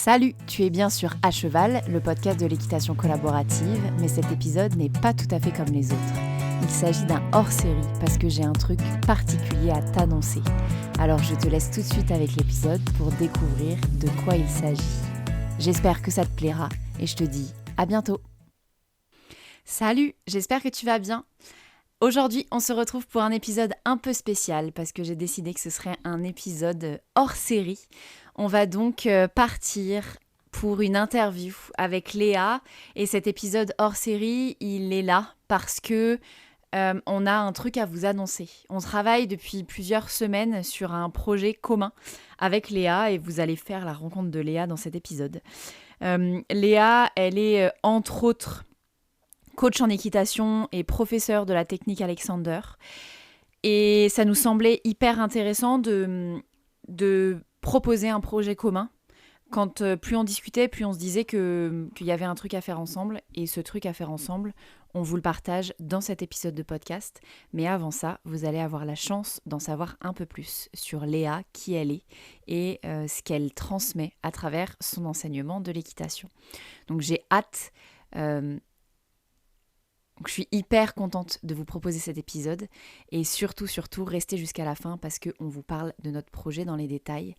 Salut, tu es bien sur À Cheval, le podcast de l'équitation collaborative, mais cet épisode n'est pas tout à fait comme les autres. Il s'agit d'un hors-série parce que j'ai un truc particulier à t'annoncer. Alors je te laisse tout de suite avec l'épisode pour découvrir de quoi il s'agit. J'espère que ça te plaira et je te dis à bientôt. Salut, j'espère que tu vas bien. Aujourd'hui, on se retrouve pour un épisode un peu spécial parce que j'ai décidé que ce serait un épisode hors série. On va donc partir pour une interview avec Léa et cet épisode hors série, il est là parce que on a un truc à vous annoncer. On travaille depuis plusieurs semaines sur un projet commun avec Léa et vous allez faire la rencontre de Léa dans cet épisode. Léa, elle est entre autres coach en équitation et professeur de la technique Alexander. Et ça nous semblait hyper intéressant de proposer un projet commun. Quand plus on discutait, plus on se disait qu'il y avait un truc à faire ensemble. Et ce truc à faire ensemble, on vous le partage dans cet épisode de podcast. Mais avant ça, vous allez avoir la chance d'en savoir un peu plus sur Léa, qui elle est et ce qu'elle transmet à travers son enseignement de l'équitation. Donc j'ai hâte... Donc, je suis hyper contente de vous proposer cet épisode et surtout, restez jusqu'à la fin parce qu'on vous parle de notre projet dans les détails.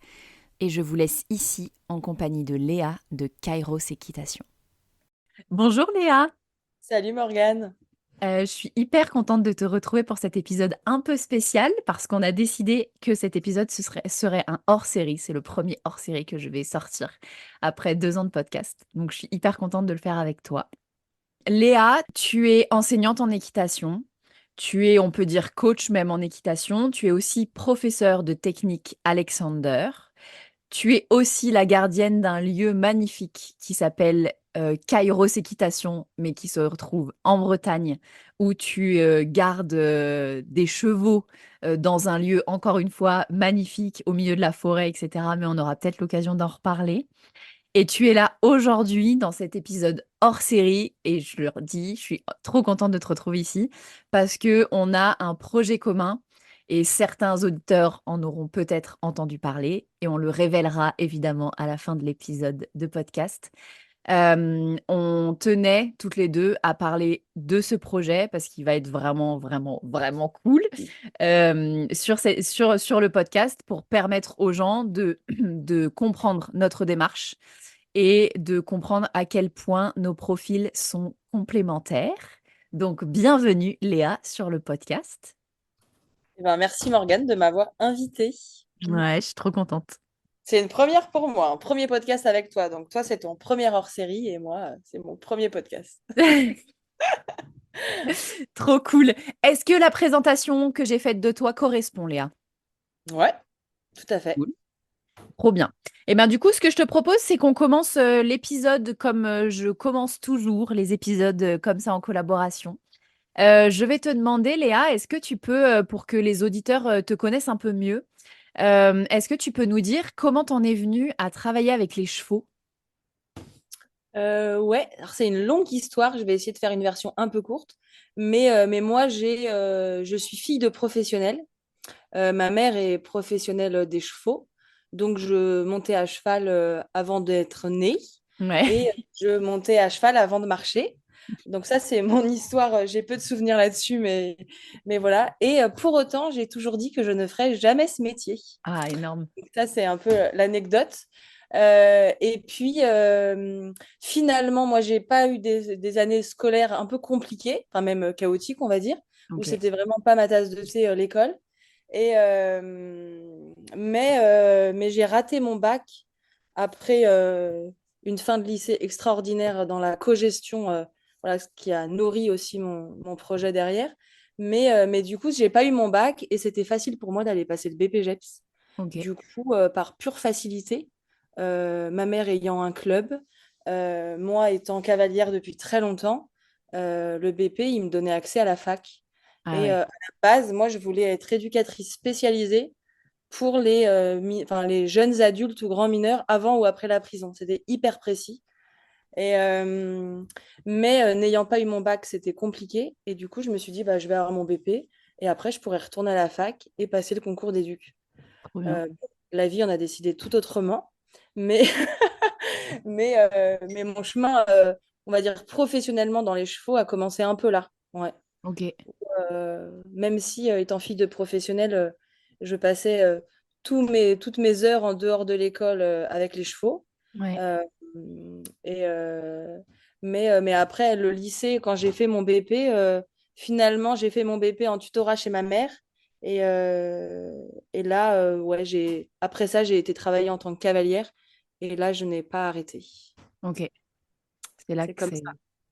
Et je vous laisse ici en compagnie de Léa de Kairos Équitation. Bonjour Léa. Salut Morgane. Je suis hyper contente de te retrouver pour cet épisode un peu spécial parce qu'on a décidé que cet épisode serait un hors-série. C'est le premier hors-série que je vais sortir après 2 ans de podcast. Donc je suis hyper contente de le faire avec toi. Léa, tu es enseignante en équitation. Tu es, on peut dire, coach même en équitation. Tu es aussi professeure de technique Alexander. Tu es aussi la gardienne d'un lieu magnifique qui s'appelle Kairos Équitation, mais qui se retrouve en Bretagne, où tu gardes des chevaux dans un lieu, encore une fois, magnifique, au milieu de la forêt, etc. Mais on aura peut-être l'occasion d'en reparler. Et tu es là aujourd'hui dans cet épisode hors série et je leur dis, je suis trop contente de te retrouver ici parce que on a un projet commun et certains auditeurs en auront peut-être entendu parler et on le révélera évidemment à la fin de l'épisode de podcast. On tenait toutes les deux à parler de ce projet parce qu'il va être vraiment, vraiment, vraiment cool sur le podcast pour permettre aux gens de comprendre notre démarche et de comprendre à quel point nos profils sont complémentaires. Donc, bienvenue Léa sur le podcast. Merci Morgane de m'avoir invitée. Ouais, je suis trop contente. C'est une première pour moi, un premier podcast avec toi. Donc toi, c'est ton premier hors-série et moi, c'est mon premier podcast. Trop cool. Est-ce que la présentation que j'ai faite de toi correspond, Léa? Ouais, tout à fait. Cool. Trop bien. Et bien du coup, ce que je te propose, c'est qu'on commence l'épisode comme je commence toujours les épisodes comme ça en collaboration. Je vais te demander, Léa, est-ce que tu peux, pour que les auditeurs te connaissent un peu mieux, est-ce que tu peux nous dire comment t'en es venue à travailler avec les chevaux? Ouais, alors c'est une longue histoire. Je vais essayer de faire une version un peu courte. Mais moi, je suis fille de professionnel. Ma mère est professionnelle des chevaux. Donc, je montais à cheval avant d'être née Ouais. et je montais à cheval avant de marcher. Donc, ça, c'est mon histoire. J'ai peu de souvenirs là-dessus, mais voilà. Et pour autant, j'ai toujours dit que je ne ferais jamais ce métier. Ah, énorme. Donc, ça, c'est un peu l'anecdote. Et puis, finalement, moi, j'ai pas eu des années scolaires un peu compliquées, enfin même chaotiques, on va dire, où Ok. c'était vraiment pas ma tasse de thé, l'école. Mais j'ai raté mon bac après une fin de lycée extraordinaire dans la cogestion, voilà, ce qui a nourri aussi mon projet derrière. Mais du coup, j'ai pas eu mon bac et c'était facile pour moi d'aller passer le BPGEPS. Ok. Du coup, par pure facilité, ma mère ayant un club, moi étant cavalière depuis très longtemps, le BP, il me donnait accès à la fac. Ah Et ouais. à la base, moi, je voulais être éducatrice spécialisée pour les jeunes adultes ou grands mineurs avant ou après la prison. C'était hyper précis. Et, mais n'ayant pas eu mon bac, c'était compliqué. Et du coup, je me suis dit, bah, je vais avoir mon BP. Et après, je pourrais retourner à la fac et passer le concours d'éduc. Trop bien. Euh, la vie en a décidé tout autrement. Mais, Mais mon chemin, on va dire professionnellement dans les chevaux, a commencé un peu là. Ouais. Ok, Même si, étant fille de professionnel, je passais toutes mes heures en dehors de l'école avec les chevaux. ouais, Euh, et, mais après, le lycée, quand j'ai fait mon BP, finalement, j'ai fait mon BP en tutorat chez ma mère. Et, euh, et là, ouais, après ça, j'ai été travailler en tant que cavalière. Et là, je n'ai pas arrêté. ok. C'est là C'est que comme ça.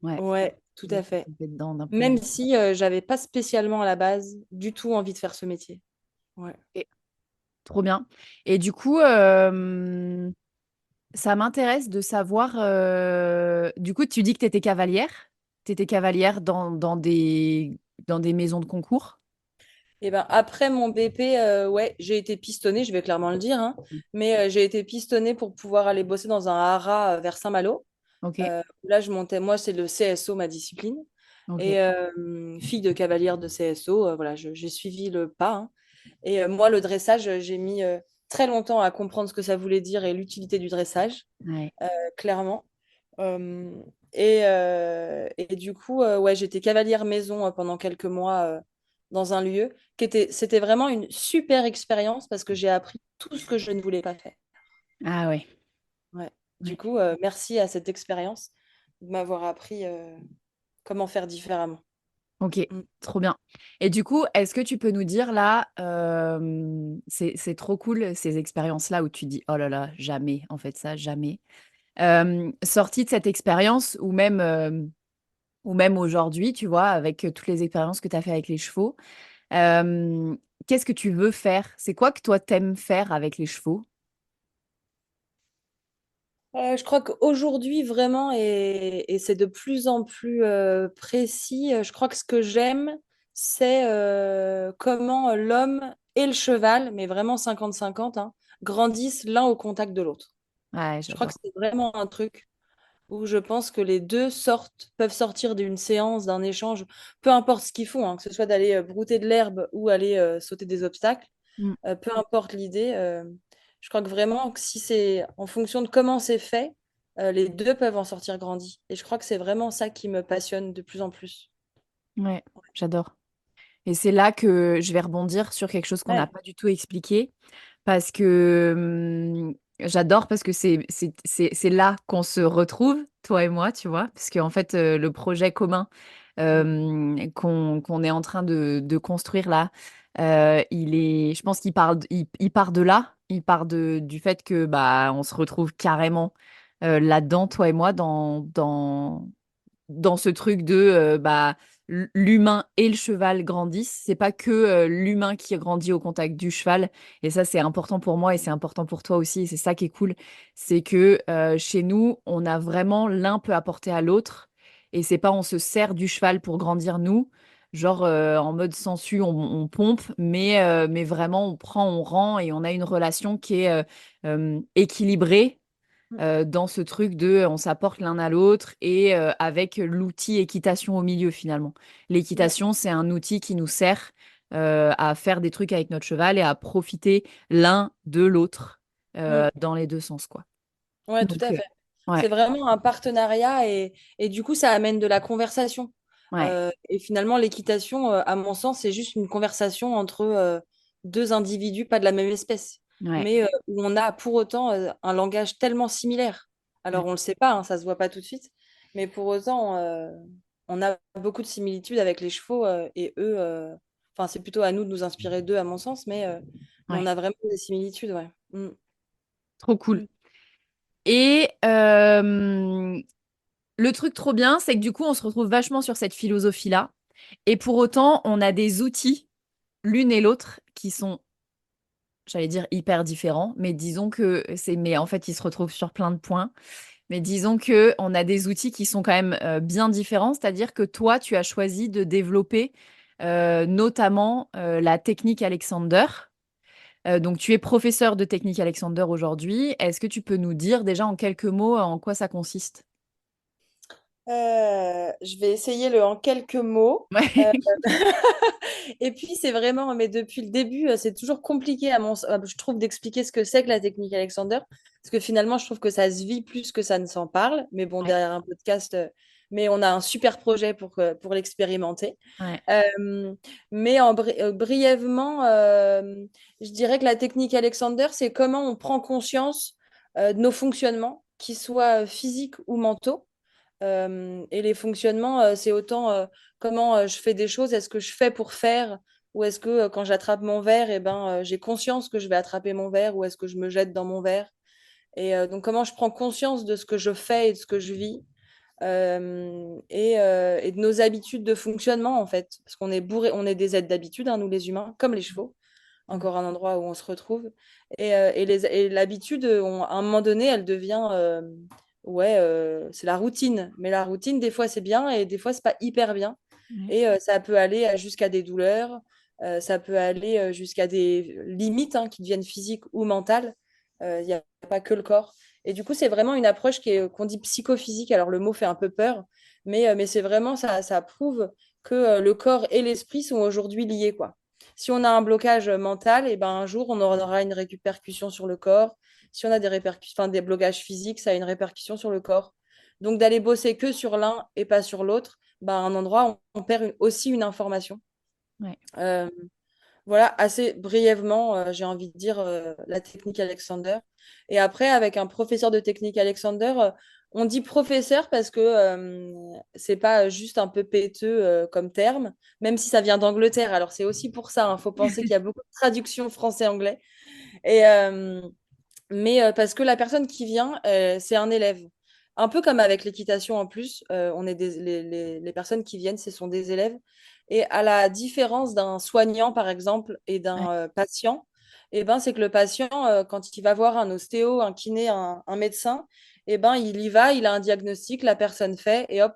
c'est... Ouais, Ouais, tout c'est là à que t'es fait. tombée dedans d'un point de Même vue. si j'avais pas spécialement à la base du tout envie de faire ce métier. Ouais. Ok, trop bien. Et du coup, ça m'intéresse de savoir... Du coup, tu dis que tu étais cavalière. Tu étais cavalière dans des maisons de concours. Et ben après mon BP, ouais, j'ai été pistonnée, je vais clairement le dire, hein, mais j'ai été pistonnée pour pouvoir aller bosser dans un haras vers Saint-Malo. Ok, Là, je montais, moi, c'est le CSO, ma discipline. ok. Et fille de cavalière de CSO, voilà, j'ai suivi le pas, hein. Et moi, le dressage, j'ai mis très longtemps à comprendre ce que ça voulait dire et l'utilité du dressage, Ouais. clairement. Euh, et du coup, ouais, j'étais cavalière maison pendant quelques mois dans un lieu c'était vraiment une super expérience parce que j'ai appris tout ce que je ne voulais pas faire. Ah ouais. Ouais. Du Ouais. coup, merci à cette expérience de m'avoir appris comment faire différemment. Ok, Mm. trop bien. Et du coup, est-ce que tu peux nous dire là, c'est trop cool ces expériences-là où tu dis, oh là là, jamais, en fait ça, jamais. Sortie de cette expérience ou même aujourd'hui, tu vois, avec toutes les expériences que tu as fait avec les chevaux, euh, qu'est-ce que tu veux faire? C'est quoi que toi t'aimes faire avec les chevaux? Je crois qu'aujourd'hui, vraiment, et c'est de plus en plus précis, je crois que ce que j'aime, c'est comment l'homme et le cheval, mais vraiment 50-50, hein, grandissent l'un au contact de l'autre. Ouais, Je crois que j'adore. c'est vraiment un truc où je pense que les deux peuvent sortir d'une séance, d'un échange, peu importe ce qu'ils font, hein, que ce soit d'aller brouter de l'herbe ou aller sauter des obstacles. Mm. Peu importe l'idée, je crois que vraiment, que si c'est en fonction de comment c'est fait, les deux peuvent en sortir grandis. Et je crois que c'est vraiment ça qui me passionne de plus en plus. Ouais, j'adore. Et c'est là que je vais rebondir sur quelque chose qu'on n'a Ouais. pas du tout expliqué. Parce que j'adore, parce que c'est là qu'on se retrouve, toi et moi, tu vois. Parce qu'en fait, le projet commun qu'on est en train de construire là, je pense il part de là. Il part du fait que bah, on se retrouve carrément là-dedans, toi et moi, dans ce truc de bah, l'humain et le cheval grandissent. C'est pas que l'humain qui grandit au contact du cheval. Et ça, c'est important pour moi et c'est important pour toi aussi. Et c'est ça qui est cool. C'est que chez nous, on a vraiment l'un peut apporter à l'autre. Et c'est pas on se sert du cheval pour grandir nous. Genre en mode sensu, on pompe, mais vraiment on prend, on rend et on a une relation qui est équilibrée dans ce truc de on s'apporte l'un à l'autre et avec l'outil équitation au milieu finalement. Ouais. L'équitation, c'est un outil qui nous sert à faire des trucs avec notre cheval et à profiter l'un de l'autre Mm. dans les deux sens, quoi. Ouais, tout Donc, à fait. ouais, C'est vraiment un partenariat et du coup, ça amène de la conversation. ouais, Et finalement, l'équitation, à mon sens, c'est juste une conversation entre deux individus, pas de la même espèce, ouais, mais où on a pour autant un langage tellement similaire. ouais, Alors, on ne le sait pas, hein, ça ne se voit pas tout de suite, mais pour autant, on a beaucoup de similitudes avec les chevaux et eux, enfin, c'est plutôt à nous de nous inspirer d'eux, à mon sens, mais on ouais. a vraiment des similitudes, ouais. Mm. Trop cool. Mm. Et le truc trop bien, c'est que du coup, on se retrouve vachement sur cette philosophie-là. Et pour autant, on a des outils, l'une et l'autre, qui sont j'allais dire hyper différents, mais disons que mais en fait, ils se retrouvent sur plein de points. Mais disons que on a des outils qui sont quand même bien différents, c'est-à-dire que toi, tu as choisi de développer notamment la technique Alexander. Donc, tu es professeur de technique Alexander aujourd'hui. Est-ce que tu peux nous dire déjà en quelques mots en quoi ça consiste? Je vais essayer le en quelques mots. Ouais. Et puis, c'est vraiment, mais depuis le début, c'est toujours compliqué, je trouve, d'expliquer ce que c'est que la technique Alexander, Parce que finalement, je trouve que ça se vit plus que ça ne s'en parle. Mais bon, Ouais, derrière un podcast, mais on a un super projet pour l'expérimenter. ouais, Euh, mais brièvement, je dirais que la technique Alexander, c'est comment on prend conscience de nos fonctionnements, qu'ils soient physiques ou mentaux. Et les fonctionnements, c'est autant comment je fais des choses, est-ce que je fais pour faire, ou est-ce que quand j'attrape mon verre, eh ben, j'ai conscience que je vais attraper mon verre, ou est-ce que je me jette dans mon verre. Et donc comment je prends conscience de ce que je fais et de ce que je vis, et de nos habitudes de fonctionnement, en fait. Parce qu'on est bourré, on est des êtres d'habitude, hein, nous les humains, comme les chevaux. mm, Encore un endroit où on se retrouve. Et l'habitude, à un moment donné, elle devient, ouais, c'est la routine. Mais la routine, des fois, c'est bien et des fois, c'est pas hyper bien. ouais, Et ça peut aller jusqu'à des douleurs, ça peut aller jusqu'à des limites, hein, qui deviennent physiques ou mentales. Il n'y a pas que le corps. Et du coup, c'est vraiment une approche qu'on dit psychophysique. Alors, le mot fait un peu peur, mais c'est vraiment, ça prouve que le corps et l'esprit sont aujourd'hui liés, quoi. Si on a un blocage mental, et ben un jour, on aura une répercussion sur le corps. Si on a des blocages physiques, ça a une répercussion sur le corps. Donc, d'aller bosser que sur l'un et pas sur l'autre, ben, à un endroit, on perd aussi une information. ouais. Euh, voilà, assez brièvement, j'ai envie de dire la technique Alexander. Et après, avec un professeur de technique Alexander, on dit professeur parce que c'est pas juste un peu péteux comme terme, même si ça vient d'Angleterre. Alors c'est aussi pour ça, il faut penser qu'il y a beaucoup de traductions français-anglais. Et, mais parce que la personne qui vient, c'est un élève. Un peu comme avec l'équitation en plus, les personnes qui viennent, ce sont des élèves. Et à la différence d'un soignant, par exemple, et Ouais. d'un patient, eh ben, c'est que le patient, quand il va voir un ostéo, un kiné, un médecin, eh ben, il y va, il a un diagnostic, la personne fait, et hop,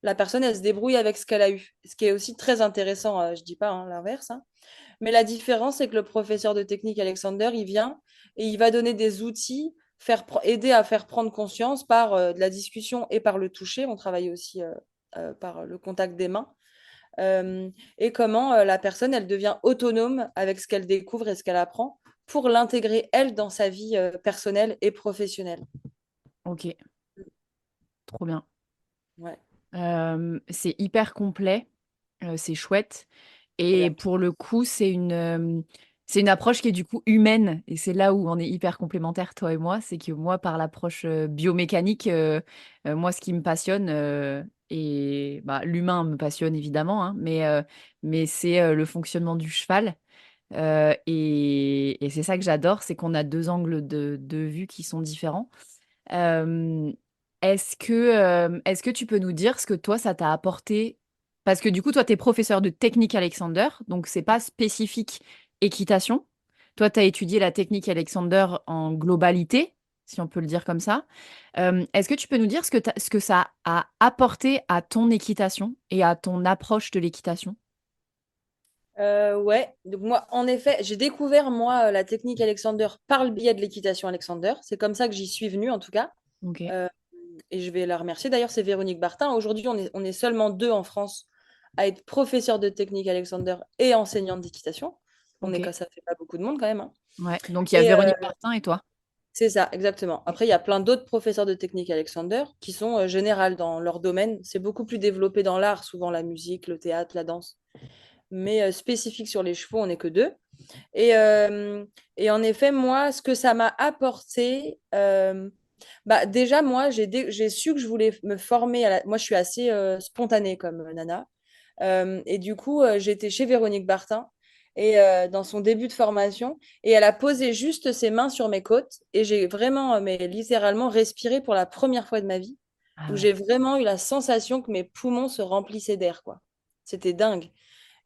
la personne, elle se débrouille avec ce qu'elle a eu. Ce qui est aussi très intéressant, je ne dis pas hein, l'inverse, hein. Mais la différence, c'est que le professeur de technique, Alexander, il vient et il va donner des outils, aider à faire prendre conscience par de la discussion et par le toucher. On travaille aussi par le contact des mains. Et comment la personne, elle devient autonome avec ce qu'elle découvre et ce qu'elle apprend pour l'intégrer, elle, dans sa vie personnelle et professionnelle. Ok, trop bien. Ouais, C'est hyper complet, c'est chouette. trop Et bien. pour le coup, c'est une approche qui est du coup humaine. Et c'est là où on est hyper complémentaires, toi et moi. C'est que moi, par l'approche biomécanique, moi, ce qui me passionne, et bah, l'humain me passionne évidemment, hein, mais c'est le fonctionnement du cheval. Et c'est ça que j'adore, c'est qu'on a deux angles de vue qui sont différents. Euh, est-ce que tu peux nous dire ce que toi, ça t'a apporté? Parce que du coup, toi, tu es professeur de technique Alexander, donc c'est pas spécifique équitation. Toi, tu as étudié la technique Alexander en globalité, si on peut le dire comme ça. Est-ce que tu peux nous dire ce que ça a apporté à ton équitation et à ton approche de l'équitation? Ouais, donc moi, en effet, j'ai découvert, moi, la technique Alexander par le biais de l'équitation Alexander. C'est comme ça que j'y suis venue, en tout cas. Ok, Euh, et je vais la remercier. D'ailleurs, c'est Véronique Bartin. Aujourd'hui, on est seulement deux en France à être professeur de technique Alexander et enseignante d'équitation. ok. Ça fait pas beaucoup de monde quand même, hein. Ouais. Donc, il y a Et Véronique Martin et toi. c'est ça, exactement. Après, il y a plein d'autres professeurs de technique Alexander qui sont générales dans leur domaine. C'est beaucoup plus développé dans l'art, souvent la musique, le théâtre, la danse. Mais spécifique sur les chevaux, on n'est que deux. Et, euh, et en effet, moi, ce que ça m'a apporté, bah, déjà, moi, j'ai su que je voulais me former. Moi, je suis assez spontanée comme nana. Et du coup, j'étais chez Véronique Bartin et dans son début de formation. Et elle a posé juste ses mains sur mes côtes. Et j'ai vraiment, mais littéralement, respiré pour la première fois de ma vie, Ah où ouais. j'ai vraiment eu la sensation que mes poumons se remplissaient d'air, quoi. C'était dingue.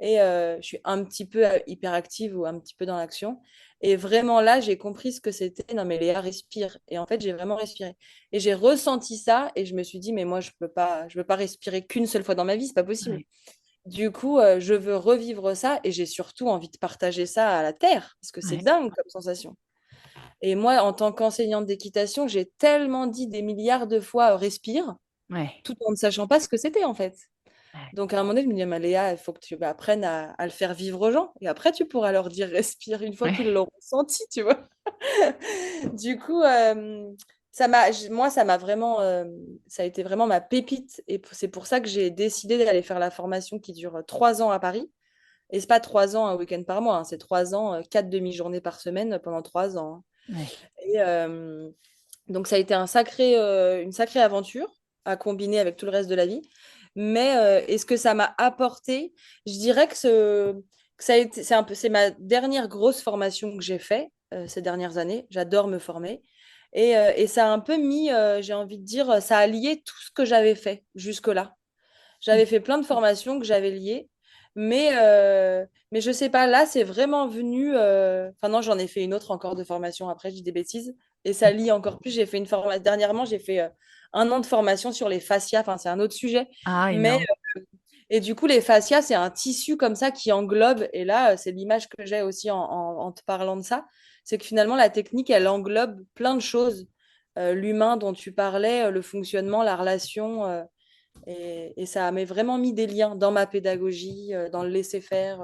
Et je suis un petit peu hyperactive ou un petit peu dans l'action. Et vraiment là, j'ai compris ce que c'était. Non, mais Léa, respire. Et en fait, j'ai vraiment respiré. Et j'ai ressenti ça et je me suis dit, mais moi, je peux pas respirer qu'une seule fois dans ma vie, c'est pas possible. Ouais. Du coup, je veux revivre ça et j'ai surtout envie de partager ça à la Terre parce que c'est Ouais. dingue comme sensation. Et moi, en tant qu'enseignante d'équitation, j'ai tellement dit des milliards de fois respire, Ouais. tout en ne sachant pas ce que c'était en fait. Ouais. Donc, à un moment donné, je me dis, mais Léa, il faut que tu apprennes à le faire vivre aux gens. Et après, tu pourras leur dire respire une fois qu'ils Ouais. l'auront senti, tu vois. Du coup, moi, ça m'a vraiment, ça a été vraiment ma pépite. Et c'est pour ça que j'ai décidé d'aller faire la formation qui dure 3 ans à Paris. Et c'est pas 3 ans un week-end par mois, hein, c'est 3 ans, 4 demi-journées par semaine pendant 3 ans, hein. Ouais. Et donc, ça a été une sacrée aventure à combiner avec tout le reste de la vie. Mais est-ce que ça m'a apporté? Je dirais que ça a été, c'est ma dernière grosse formation que j'ai fait ces dernières années. J'adore me former. Et ça a un peu mis, j'ai envie de dire, ça a lié tout ce que j'avais fait jusque-là. J'avais fait plein de formations que j'avais liées, mais je sais pas, là, c'est vraiment venu. Enfin, non, j'en ai fait une autre encore de formation après, je dis des bêtises. Et ça lie encore plus. J'ai fait une formation. Dernièrement, j'ai fait 1 an de formation sur les fascias. Enfin, c'est un autre sujet. Ah, Mais, énorme. et du coup, les fascias, c'est un tissu comme ça qui englobe. Et là, c'est l'image que j'ai aussi en te parlant de ça. C'est que finalement, la technique, elle englobe plein de choses. L'humain dont tu parlais, le fonctionnement, la relation. Et ça m'a vraiment mis des liens dans ma pédagogie, dans le laisser-faire.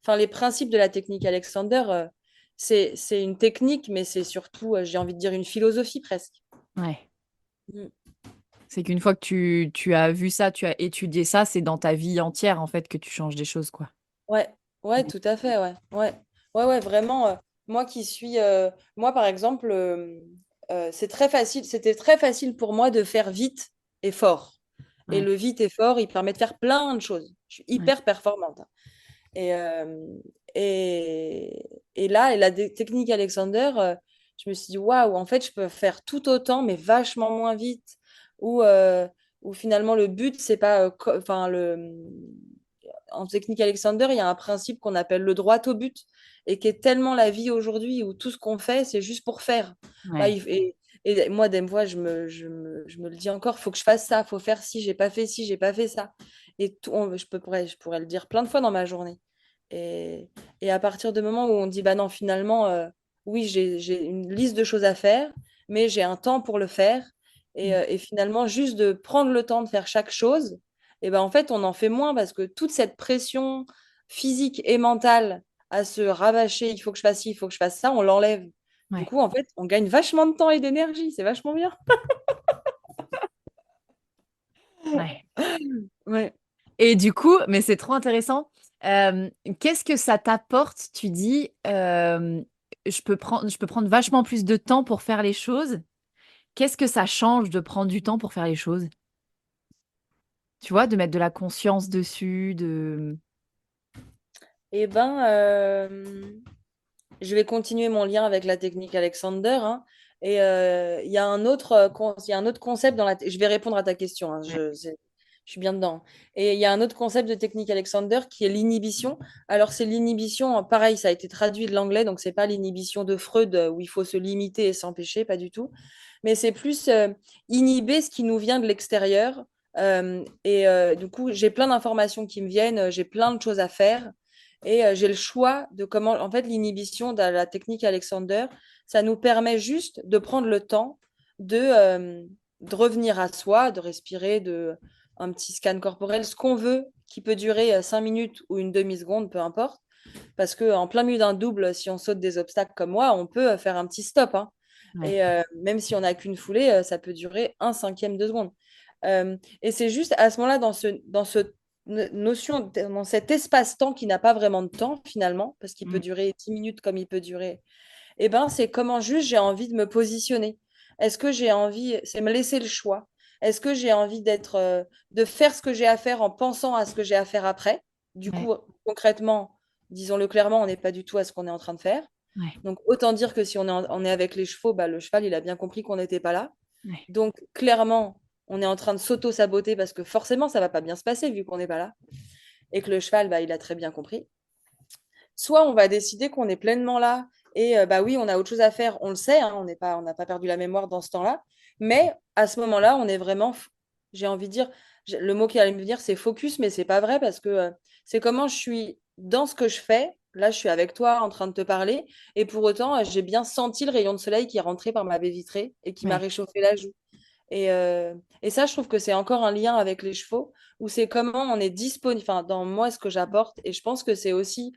Enfin, les principes de la technique Alexander, c'est une technique, mais c'est surtout, j'ai envie de dire, une philosophie presque. Ouais. Mm. C'est qu'une fois que tu as vu ça, tu as étudié ça, c'est dans ta vie entière, en fait, que tu changes des choses, quoi. Ouais, ouais, Ouais. tout à fait, ouais. Ouais, ouais, ouais, vraiment. Moi qui suis. Moi, par exemple, c'est très facile, c'était très facile pour moi de faire vite et fort. Et Ouais. le vite et fort, il permet de faire plein de choses. Je suis Ouais. hyper performante. Et, et là, et la technique Alexander, je me suis dit, waouh, en fait, je peux faire tout autant, mais vachement moins vite. Ou finalement, le but, c'est pas. Enfin, en technique Alexander, il y a un principe qu'on appelle le droit au but, et qui est tellement la vie aujourd'hui où tout ce qu'on fait, c'est juste pour faire. Bah, Ouais. et moi, des fois, je me le dis encore, faut que je fasse ça, faut faire ci, j'ai pas fait ci, j'ai pas fait ça. Et tout, je pourrais le dire plein de fois dans ma journée. Et, et à partir du moment où on dit, bah non, finalement, oui, j'ai une liste de choses à faire, mais j'ai un temps pour le faire. Et finalement, juste de prendre le temps de faire chaque chose, et ben en fait, on en fait moins parce que toute cette pression physique et mentale à se rabâcher, il faut que je fasse ci, il faut que je fasse ça, on l'enlève. Du Ouais. coup, en fait, on gagne vachement de temps et d'énergie. C'est vachement bien. Ouais. Ouais. Et du coup, mais c'est trop intéressant. Qu'est-ce que ça t'apporte? Tu dis, je peux prendre vachement plus de temps pour faire les choses. Qu'est-ce que ça change de prendre du temps pour faire les choses? Tu vois, de mettre de la conscience dessus, de... Et ben, je vais continuer mon lien avec la technique Alexander, hein. Et il y a un autre concept je vais répondre à ta question, hein, Ouais. je suis bien dedans. Et il y a un autre concept de technique Alexander qui est l'inhibition. Alors, c'est l'inhibition, pareil, ça a été traduit de l'anglais, donc c'est pas l'inhibition de Freud où il faut se limiter et s'empêcher, pas du tout. Mais c'est plus inhiber ce qui nous vient de l'extérieur. Du coup, j'ai plein d'informations qui me viennent, j'ai plein de choses à faire. Et j'ai le choix de comment. En fait, l'inhibition de la technique Alexander, ça nous permet juste de prendre le temps de revenir à soi, de respirer, un petit scan corporel, ce qu'on veut, qui peut durer 5 minutes ou une demi-seconde, peu importe. Parce qu'en plein milieu d'un double, si on saute des obstacles comme moi, on peut faire un petit stop, hein. Ouais. Et même si on n'a qu'une foulée, ça peut durer un cinquième de seconde. Et c'est juste à ce moment-là, dans cet espace-temps qui n'a pas vraiment de temps finalement, parce qu'il peut Mm. durer 10 minutes comme il peut durer, eh ben, c'est comment juste j'ai envie de me positionner. Est-ce que j'ai envie, c'est me laisser le choix. Est-ce que j'ai envie de faire ce que j'ai à faire en pensant à ce que j'ai à faire après? Du Ouais. coup, concrètement, disons-le clairement, on n'est pas du tout à ce qu'on est en train de faire. Ouais. Donc, autant dire que si on est avec les chevaux, bah, le cheval, il a bien compris qu'on n'était pas là. Ouais. Donc, clairement, on est en train de s'auto-saboter parce que forcément, ça va pas bien se passer vu qu'on n'est pas là. Et que le cheval, bah, il a très bien compris. Soit on va décider qu'on est pleinement là et bah oui, on a autre chose à faire, on le sait, hein, on n'a pas perdu la mémoire dans ce temps-là. Mais à ce moment-là, on est vraiment, j'ai envie de dire, le mot qui allait me venir, c'est focus, mais c'est pas vrai parce que c'est comment je suis dans ce que je fais. Là, je suis avec toi en train de te parler et pour autant, j'ai bien senti le rayon de soleil qui est rentré par ma baie vitrée et qui m'a Ouais. réchauffé la joue. Et ça, je trouve que c'est encore un lien avec les chevaux où c'est comment on est disponible, enfin, dans moi, ce que j'apporte. Et je pense que c'est aussi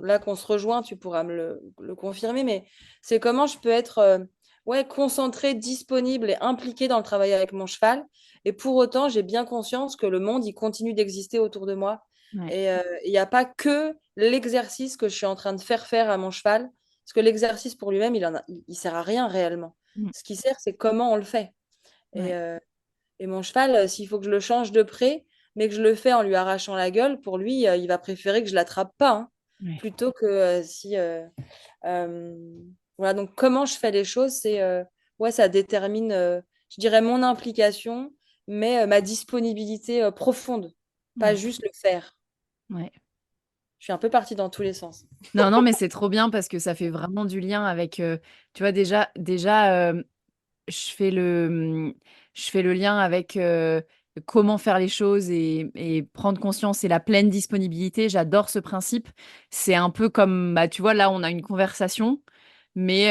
là qu'on se rejoint, tu pourras me le confirmer, mais c'est comment je peux être ouais, concentrée, disponible et impliquée dans le travail avec mon cheval. Et pour autant, j'ai bien conscience que le monde, il continue d'exister autour de moi. Ouais. Et il n'y a pas que l'exercice que je suis en train de faire à mon cheval, parce que l'exercice pour lui-même, il sert à rien réellement. Mm. Ce qui sert, c'est comment on le fait. Et, Ouais. euh, et mon cheval, s'il faut que je le change de près, mais que je le fais en lui arrachant la gueule, pour lui, il va préférer que je l'attrape pas, hein, Ouais. plutôt que si. Euh, voilà, donc comment je fais les choses, ouais, ça détermine, je dirais, mon implication, mais ma disponibilité profonde, pas Ouais. juste le faire. Ouais. Je suis un peu partie dans tous les sens. Non, non, mais c'est trop bien parce que ça fait vraiment du lien avec, tu vois, déjà, je fais je fais le lien avec comment faire les choses et prendre conscience et la pleine disponibilité. J'adore ce principe. C'est un peu comme, bah, tu vois, là, on a une conversation, mais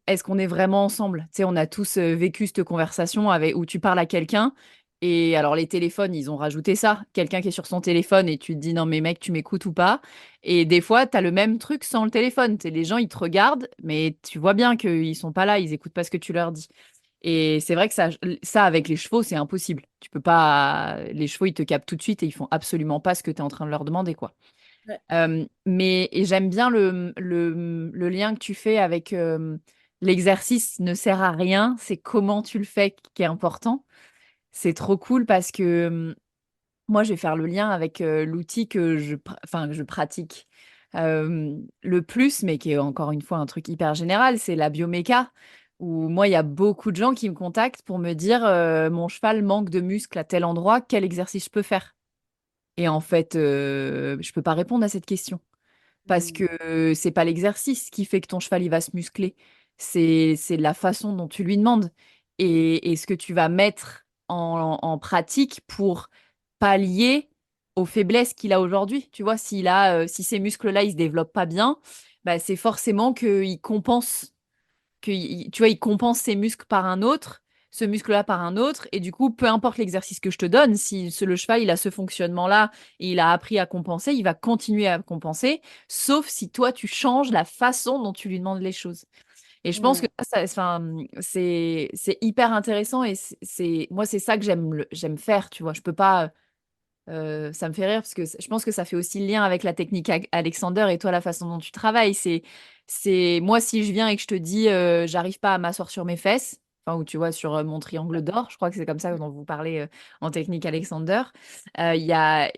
est-ce qu'on est vraiment ensemble? Tu sais, on a tous vécu cette conversation où tu parles à quelqu'un. Et alors, les téléphones, ils ont rajouté ça. Quelqu'un qui est sur son téléphone et tu te dis, non, mais mec, tu m'écoutes ou pas? Et des fois, tu as le même truc sans le téléphone. Les gens, ils te regardent, mais tu vois bien qu'ils sont pas là, ils écoutent pas ce que tu leur dis. Et c'est vrai que ça, avec les chevaux, c'est impossible. Tu peux pas. Les chevaux, ils te captent tout de suite et ils font absolument pas ce que tu es en train de leur demander, quoi. Ouais. Et j'aime bien le lien que tu fais avec l'exercice ne sert à rien, c'est comment tu le fais qui est important. C'est trop cool parce que moi, je vais faire le lien avec l'outil que je pratique le plus, mais qui est encore une fois un truc hyper général, c'est la bioméca. Où moi, il y a beaucoup de gens qui me contactent pour me dire mon cheval manque de muscles à tel endroit, quel exercice je peux faire? Et en fait, je peux pas répondre à cette question parce Mm. que c'est pas l'exercice qui fait que ton cheval il va se muscler, c'est la façon dont tu lui demandes et ce que tu vas mettre en pratique pour pallier aux faiblesses qu'il a aujourd'hui. Tu vois, si ces muscles-là ils se développent pas bien, bah, c'est forcément qu'il compense tu vois, il compense ses muscles par un autre, ce muscle-là par un autre, et du coup, peu importe l'exercice que je te donne, si le cheval, il a ce fonctionnement-là et il a appris à compenser, il va continuer à compenser, sauf si toi, tu changes la façon dont tu lui demandes les choses. Et je pense que Mm. enfin, c'est hyper intéressant et moi, c'est ça que j'aime faire, tu vois. Je peux pas, ça me fait rire parce que je pense que ça fait aussi le lien avec la technique Alexander et toi, la façon dont tu travailles. C'est moi, si je viens et que je te dis, j'arrive pas à m'asseoir sur mes fesses, enfin, ou tu vois, sur mon triangle d'or, je crois que c'est comme ça dont vous parlez en technique Alexander, il y a,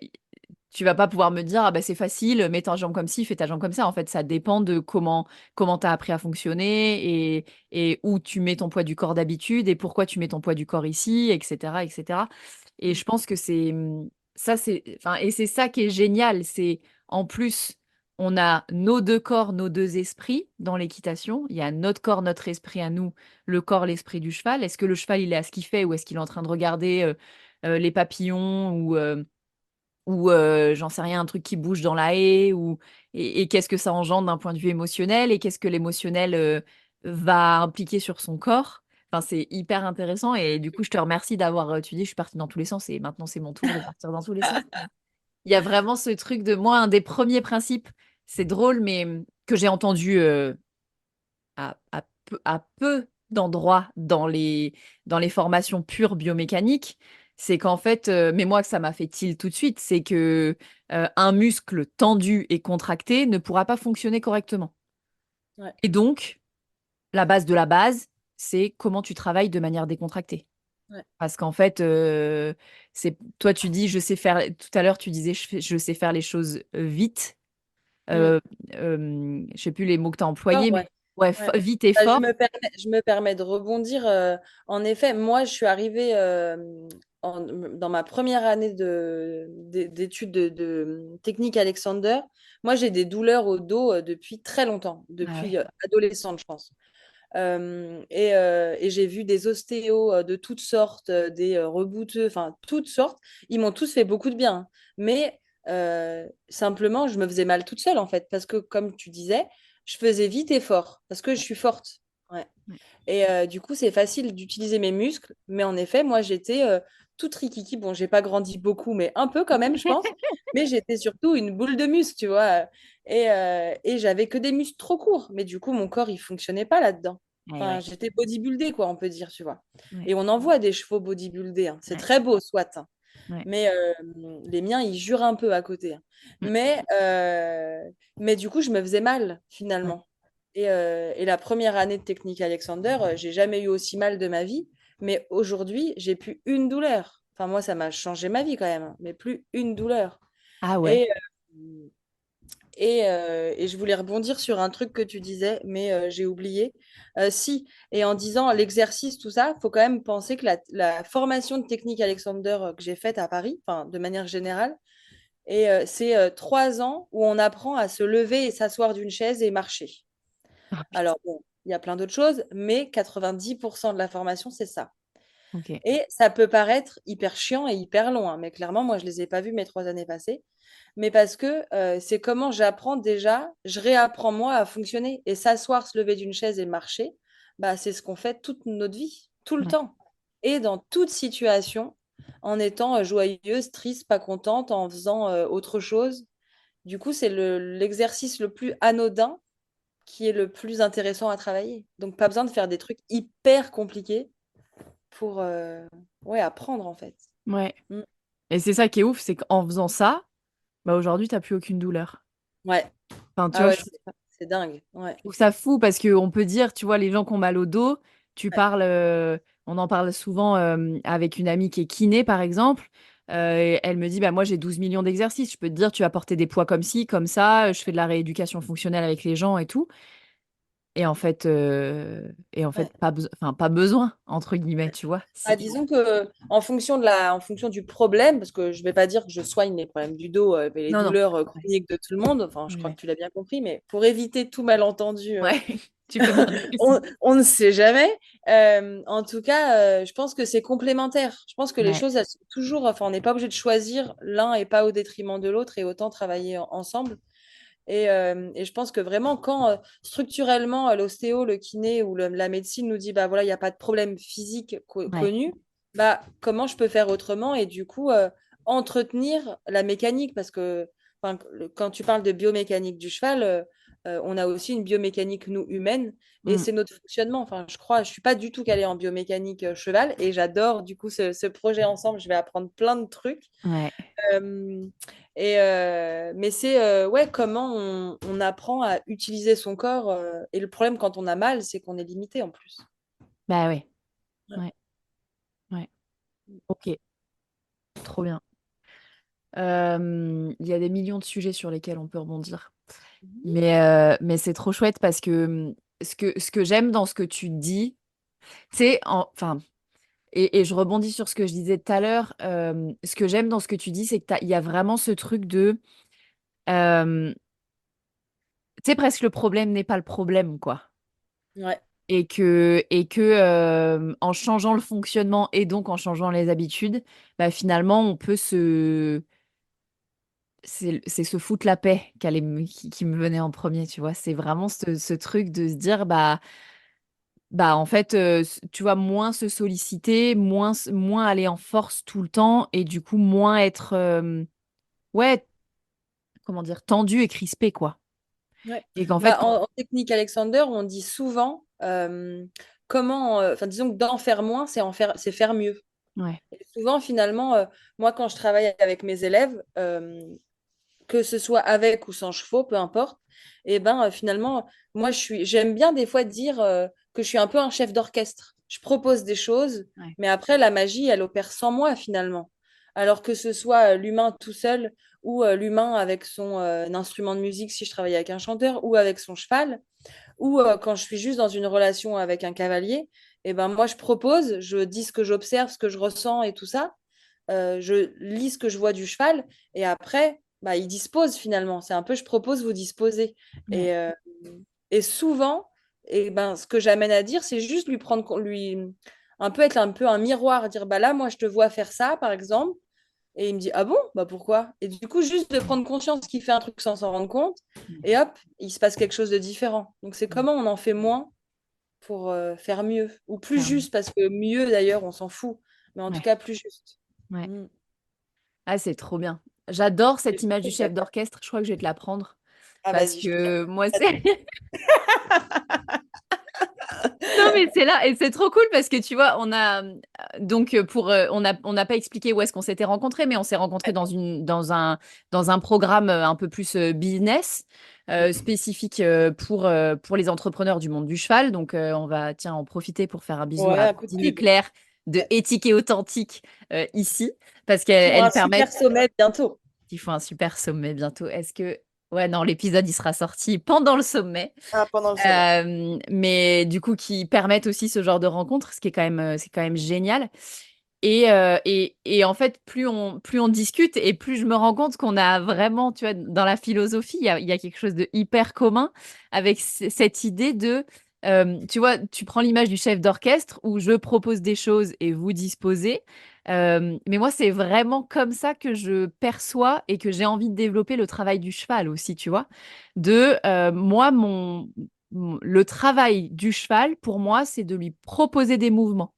tu vas pas pouvoir me dire, ah bah, c'est facile, mets ta jambe comme ci, fais ta jambe comme ça. En fait, ça dépend de comment tu as appris à fonctionner et où tu mets ton poids du corps d'habitude et pourquoi tu mets ton poids du corps ici, etc., etc. Et je pense que enfin, et c'est ça qui est génial. C'est en plus, on a nos deux corps, nos deux esprits dans l'équitation. Il y a notre corps, notre esprit à nous, le corps, l'esprit du cheval. Est-ce que le cheval, il est à ce qu'il fait ou est-ce qu'il est en train de regarder les papillons ou j'en sais rien, un truc qui bouge dans la haie et qu'est-ce que ça engendre d'un point de vue émotionnel et qu'est-ce que l'émotionnel va impliquer sur son corps. Enfin, c'est hyper intéressant et du coup, je te remercie d'avoir, tu dis, je suis partie dans tous les sens et maintenant c'est mon tour de partir dans tous les sens. Il y a vraiment ce truc de moi, un des premiers principes, c'est drôle, mais que j'ai entendu à peu d'endroits dans les formations pures biomécaniques, c'est qu'en fait, mais moi que ça m'a fait tilt tout de suite, c'est que un muscle tendu et contracté ne pourra pas fonctionner correctement. Ouais. Et donc, la base de la base, c'est comment tu travailles de manière décontractée. Ouais. Parce qu'en fait, toi, tu dis, je sais faire, tout à l'heure, tu disais, je sais faire les choses vite. Mm. Je sais plus les mots que tu as Fort, employés, ouais. mais ouais, Ouais. vite et Bah, fort. je me permets de rebondir. En effet, moi, je suis arrivée dans ma première année d'études de technique Alexander. Moi, j'ai des douleurs au dos depuis très longtemps, Ah depuis ouais. adolescente, je pense. Et j'ai vu des ostéos de toutes sortes, des rebouteux, enfin, toutes sortes. Ils m'ont tous fait beaucoup de bien, hein. Mais simplement, je me faisais mal toute seule, en fait, parce que, comme tu disais, je faisais vite et fort, parce que je suis forte. Ouais. Ouais. Et du coup, c'est facile d'utiliser mes muscles, mais en effet, moi, j'étais toute rikiki. Bon, j'ai pas grandi beaucoup, mais un peu quand même, je pense. Mais j'étais surtout une boule de muscle, tu vois. Et j'avais que des muscles trop courts. Mais du coup, mon corps, il fonctionnait pas là-dedans. Ouais, Enfin, ouais, j'étais bodybuildée, quoi, on peut dire, tu vois. ouais, Et on en voit des chevaux bodybuildés, hein. C'est ouais, très beau, soit, hein. ouais. Mais les miens, ils jurent un peu à côté, hein. Mm. Mais du coup, je me faisais mal, Ouais. finalement. Et la première année de technique Alexander, j'ai jamais eu aussi mal de ma vie. Mais aujourd'hui, j'ai plus une douleur. Enfin, moi, ça m'a changé ma vie quand même, hein, mais plus une douleur. Ah ouais. Et, et je voulais rebondir sur un truc que tu disais, mais j'ai oublié. Si, et en disant l'exercice, tout ça, il faut quand même penser que la formation de technique Alexander que j'ai faite à Paris, enfin, de manière générale, et c'est 3 ans où on apprend à se lever et s'asseoir d'une chaise et marcher. Ah putain. Alors, bon, il y a plein d'autres choses, mais 90% de la formation, c'est ça. Ok. Et ça peut paraître hyper chiant et hyper long, hein, mais clairement, moi, je ne les ai pas vus mes 3 années passées. Mais parce que c'est comment j'apprends déjà, je réapprends moi à fonctionner. Et s'asseoir, se lever d'une chaise et marcher, bah, c'est ce qu'on fait toute notre vie, tout le Ouais. temps. Et dans toute situation, en étant joyeuse, triste, pas contente, en faisant autre chose. Du coup, c'est l'exercice le plus anodin qui est le plus intéressant à travailler. Donc, pas besoin de faire des trucs hyper compliqués pour ouais, apprendre, en fait. Ouais. Mm. Et c'est ça qui est ouf, c'est qu'en faisant ça, bah aujourd'hui, t'as plus aucune douleur. Ouais. Enfin, tu Ah vois, ouais, je c'est dingue. Ouais. trouve ça fou parce qu'on peut dire, tu vois, les gens qui ont mal au dos, tu Ouais. parles, on en parle souvent avec une amie qui est kiné, par exemple. Et elle me dit, bah, moi, j'ai 12 millions d'exercices. Je peux te dire, tu vas porter des poids comme ci, comme ça. Je fais de la rééducation fonctionnelle avec les gens et tout. Et en fait, Ouais. enfin, pas besoin, entre guillemets, tu vois. Ah, disons que en fonction du problème, parce que je ne vais pas dire que je soigne les problèmes du dos et les Non, non. douleurs Ouais, chroniques de tout le monde, enfin, je ouais, crois ouais. que tu l'as bien compris, mais pour éviter tout malentendu, Ouais, tu peux m'en dire plus. on ne sait jamais. En tout cas, je pense que c'est complémentaire. Je pense que les Ouais. choses, elles sont toujours, enfin, on n'est pas obligé de choisir l'un et pas au détriment de l'autre et autant travailler ensemble. Et je pense que vraiment, quand structurellement, l'ostéo, le kiné ou la médecine nous dit, bah voilà, il n'y a pas de problème physique Ouais. connu, bah comment je peux faire autrement et du coup, entretenir la mécanique parce que enfin, quand tu parles de biomécanique du cheval, on a aussi une biomécanique, nous, humaine, et Mm. c'est notre fonctionnement. Enfin, je crois, je suis pas du tout calée en biomécanique cheval et j'adore du coup ce projet ensemble. Je vais apprendre plein de trucs. Ouais. Euh, mais c'est ouais, comment on apprend à utiliser son corps. Et le problème quand on a mal, c'est qu'on est limité en plus. Bah ouais. Ouais. Ouais. Ouais. Ok. Trop bien. Il y a des millions de sujets sur lesquels on peut rebondir. Mais c'est trop chouette parce que ce que j'aime dans ce que tu dis, c'est enfin, et je rebondis sur ce que je disais tout à l'heure, ce que j'aime dans ce que tu dis, c'est il y a vraiment ce truc de, euh, tu sais, presque le problème n'est pas le problème, quoi. Ouais, Et que en changeant le fonctionnement et donc en changeant les habitudes, bah, finalement, on peut c'est se foutre la paix qui me venait en premier, tu vois. C'est vraiment ce truc de se dire, bah en fait, tu vois, moins se solliciter, moins aller en force tout le temps et du coup, moins être, ouais, comment dire, tendu et crispé, quoi. ouais. Et qu'en fait, Bah, en technique Alexander, on dit souvent comment, enfin disons que d'en faire moins, c'est faire mieux. ouais, Et souvent, finalement, moi, quand je travaille avec mes élèves, que ce soit avec ou sans chevaux, peu importe, et ben finalement, moi j'aime bien des fois dire que je suis un peu un chef d'orchestre. Je propose des choses, ouais, mais après la magie, elle opère sans moi finalement. Alors que ce soit l'humain tout seul ou l'humain avec son instrument de musique si je travaille avec un chanteur ou avec son cheval ou quand je suis juste dans une relation avec un cavalier, et ben moi je propose, je dis ce que j'observe, ce que je ressens et tout ça, je lis ce que je vois du cheval et après, bah, il dispose finalement. C'est un peu je propose, vous disposez. ouais, Et souvent, et ben, ce que j'amène à dire, c'est juste lui prendre, lui un peu être un peu un miroir, dire bah là, moi, je te vois faire ça, par exemple. Et il me dit ah bon, bah pourquoi? Et du coup, juste de prendre conscience qu'il fait un truc sans s'en rendre compte, et hop, il se passe quelque chose de différent. Donc c'est ouais, comment on en fait moins pour faire mieux, ou plus clairement. juste, parce que mieux d'ailleurs, on s'en fout, mais en tout Ouais. cas plus juste. Ouais. Mm. Ah, c'est trop bien. J'adore cette C'est image du trop chef chouette. d'orchestre. Je crois que je vais te la prendre Ah, parce vas-y, je te que moi, la c'est non, mais c'est là et c'est trop cool parce que tu vois, on a donc on n'a pas expliqué où est-ce qu'on s'était rencontrés, mais on s'est rencontrés dans un programme un peu plus business spécifique pour les entrepreneurs du monde du cheval. Donc on va tiens en profiter pour faire un bisou Ouais, à un coup de Dine et pub. Claire de Ouais. Éthique et Authentique ici parce Pour un qu'elles super permettent sommet bientôt. il faut un super sommet bientôt. Est-ce que ouais non l'épisode il sera sorti pendant le sommet. Ah, pendant le sommet. Mais du coup, qui permettent aussi ce genre de rencontres, ce qui est c'est quand même génial. Et en fait, plus on discute et plus je me rends compte qu'on a vraiment, tu vois, dans la philosophie, il y a quelque chose de hyper commun avec cette idée de, tu vois, tu prends l'image du chef d'orchestre où je propose des choses et vous disposez. Mais moi, c'est vraiment comme ça que je perçois et que j'ai envie de développer le travail du cheval aussi, tu vois. Moi, le travail du cheval, pour moi, c'est de lui proposer des mouvements.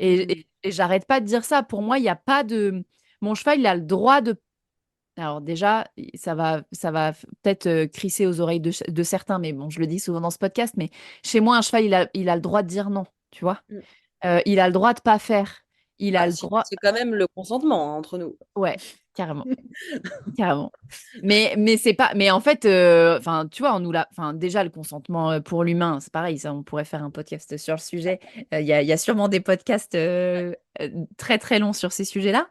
Mm. Et j'arrête pas de dire ça. Pour moi, il n'y a pas de. Mon cheval, il a le droit de. Alors déjà, ça va peut-être crisser aux oreilles de certains, mais bon, je le dis souvent dans ce podcast, mais chez moi, un cheval, il a le droit de dire non, tu vois. Mm. Il a le droit de pas faire. Il a Bah, le sinon, droit. c'est quand même le consentement, hein, entre nous. Ouais, carrément. Carrément. Mais c'est pas. Mais en fait, enfin, tu vois, on nous l'a. Enfin, déjà, le consentement pour l'humain, c'est pareil. Ça, on pourrait faire un podcast sur le sujet. Il y a sûrement des podcasts très très longs sur ces sujets-là.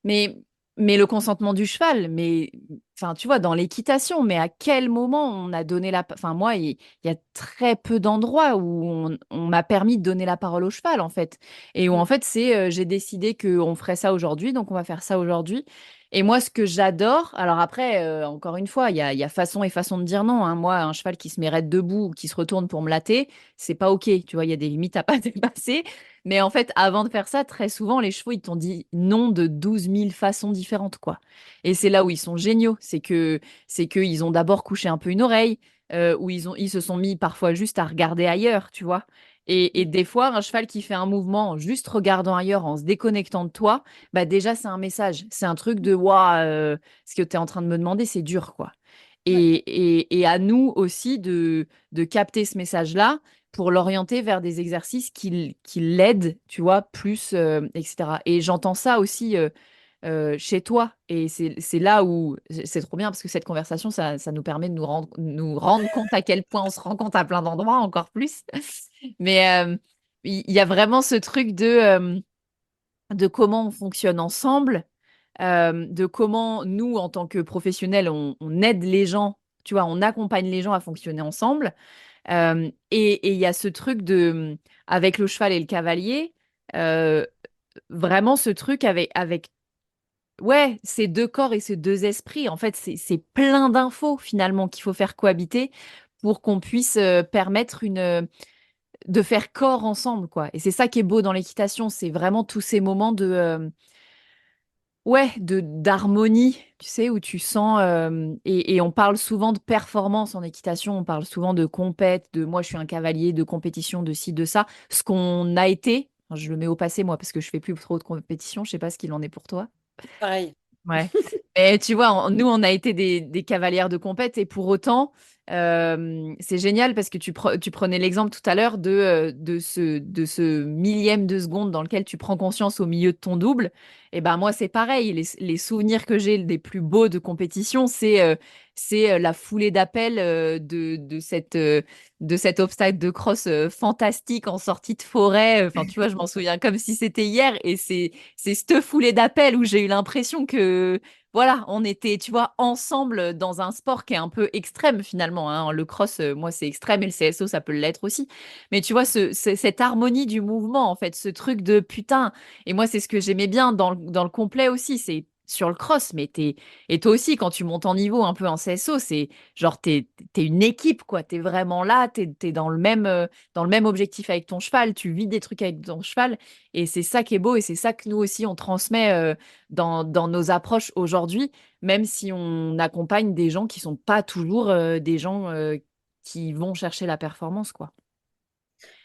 Mais le consentement du cheval. Mais enfin, tu vois, dans l'équitation. Mais à quel moment on a donné la. Enfin, moi, il y a très peu d'endroits où on m'a permis de donner la parole au cheval, en fait. Et où Mm. en fait, c'est j'ai décidé qu'on ferait ça aujourd'hui, donc on va faire ça aujourd'hui. Et moi, ce que j'adore, alors après, encore une fois, il y a façon et façon de dire non, hein. Moi, un cheval qui se met debout ou qui se retourne pour me latter, c'est pas OK. Tu vois, il y a des limites à pas dépasser. Mais en fait, avant de faire ça, très souvent, les chevaux, ils t'ont dit non de 12 000 façons différentes, quoi. Et c'est là où ils sont géniaux. C'est qu'ils ont d'abord couché un peu une oreille, où ils se sont mis parfois juste à regarder ailleurs, tu vois. Et des fois, un cheval qui fait un mouvement en juste regardant ailleurs, en se déconnectant de toi, bah déjà, c'est un message. C'est un truc de waouh, ce que tu es en train de me demander, c'est dur, quoi. Ouais. Et à nous aussi de capter ce message-là pour l'orienter vers des exercices qui l'aident, tu vois, plus, etc. Et j'entends ça aussi chez toi. Et c'est là où c'est trop bien parce que cette conversation, ça nous permet de nous rendre compte à quel point on se rend compte à plein d'endroits encore plus. Mais il y a vraiment ce truc de comment on fonctionne ensemble, de comment nous, en tant que professionnels, on aide les gens, tu vois, on accompagne les gens à fonctionner ensemble. Et il y a ce truc avec le cheval et le cavalier, euh, vraiment ce truc avec ouais, ces deux corps et ces deux esprits. En fait, c'est plein d'infos finalement qu'il faut faire cohabiter pour qu'on puisse permettre de faire corps ensemble, quoi. Et c'est ça qui est beau dans l'équitation, c'est vraiment tous ces moments ouais, d'harmonie, tu sais, où tu sens et on parle souvent de performance en équitation, on parle souvent de compète, de moi je suis un cavalier, de compétition, de ci, de ça, ce qu'on a été. Enfin, je le mets au passé moi parce que je fais plus trop de compétition, je sais pas ce qu'il en est pour toi. Pareil. Ouais. Et tu vois, nous, on a été des cavalières de compète et pour autant, c'est génial parce que tu prenais l'exemple tout à l'heure de ce millième de seconde dans lequel tu prends conscience au milieu de ton double. Et ben moi, c'est pareil. Les souvenirs que j'ai les plus beaux de compétition, c'est la foulée d'appel de cet obstacle de cross fantastique en sortie de forêt. Enfin, tu vois, je m'en souviens comme si c'était hier et c'est cette foulée d'appels où j'ai eu l'impression que, voilà, on était, tu vois, ensemble dans un sport qui est un peu extrême finalement, hein. Le cross, moi, c'est extrême et le CSO, ça peut l'être aussi. Mais tu vois, cette harmonie du mouvement, en fait, ce truc de putain. Et moi, c'est ce que j'aimais bien dans le complet aussi, c'est sur le cross, et toi aussi, quand tu montes en niveau un peu en CSO, c'est genre, t'es une équipe, quoi. T'es vraiment là, t'es dans le même objectif avec ton cheval, tu vis des trucs avec ton cheval. Et c'est ça qui est beau et c'est ça que nous aussi, on transmet dans nos approches aujourd'hui, même si on accompagne des gens qui sont pas toujours des gens qui vont chercher la performance, quoi.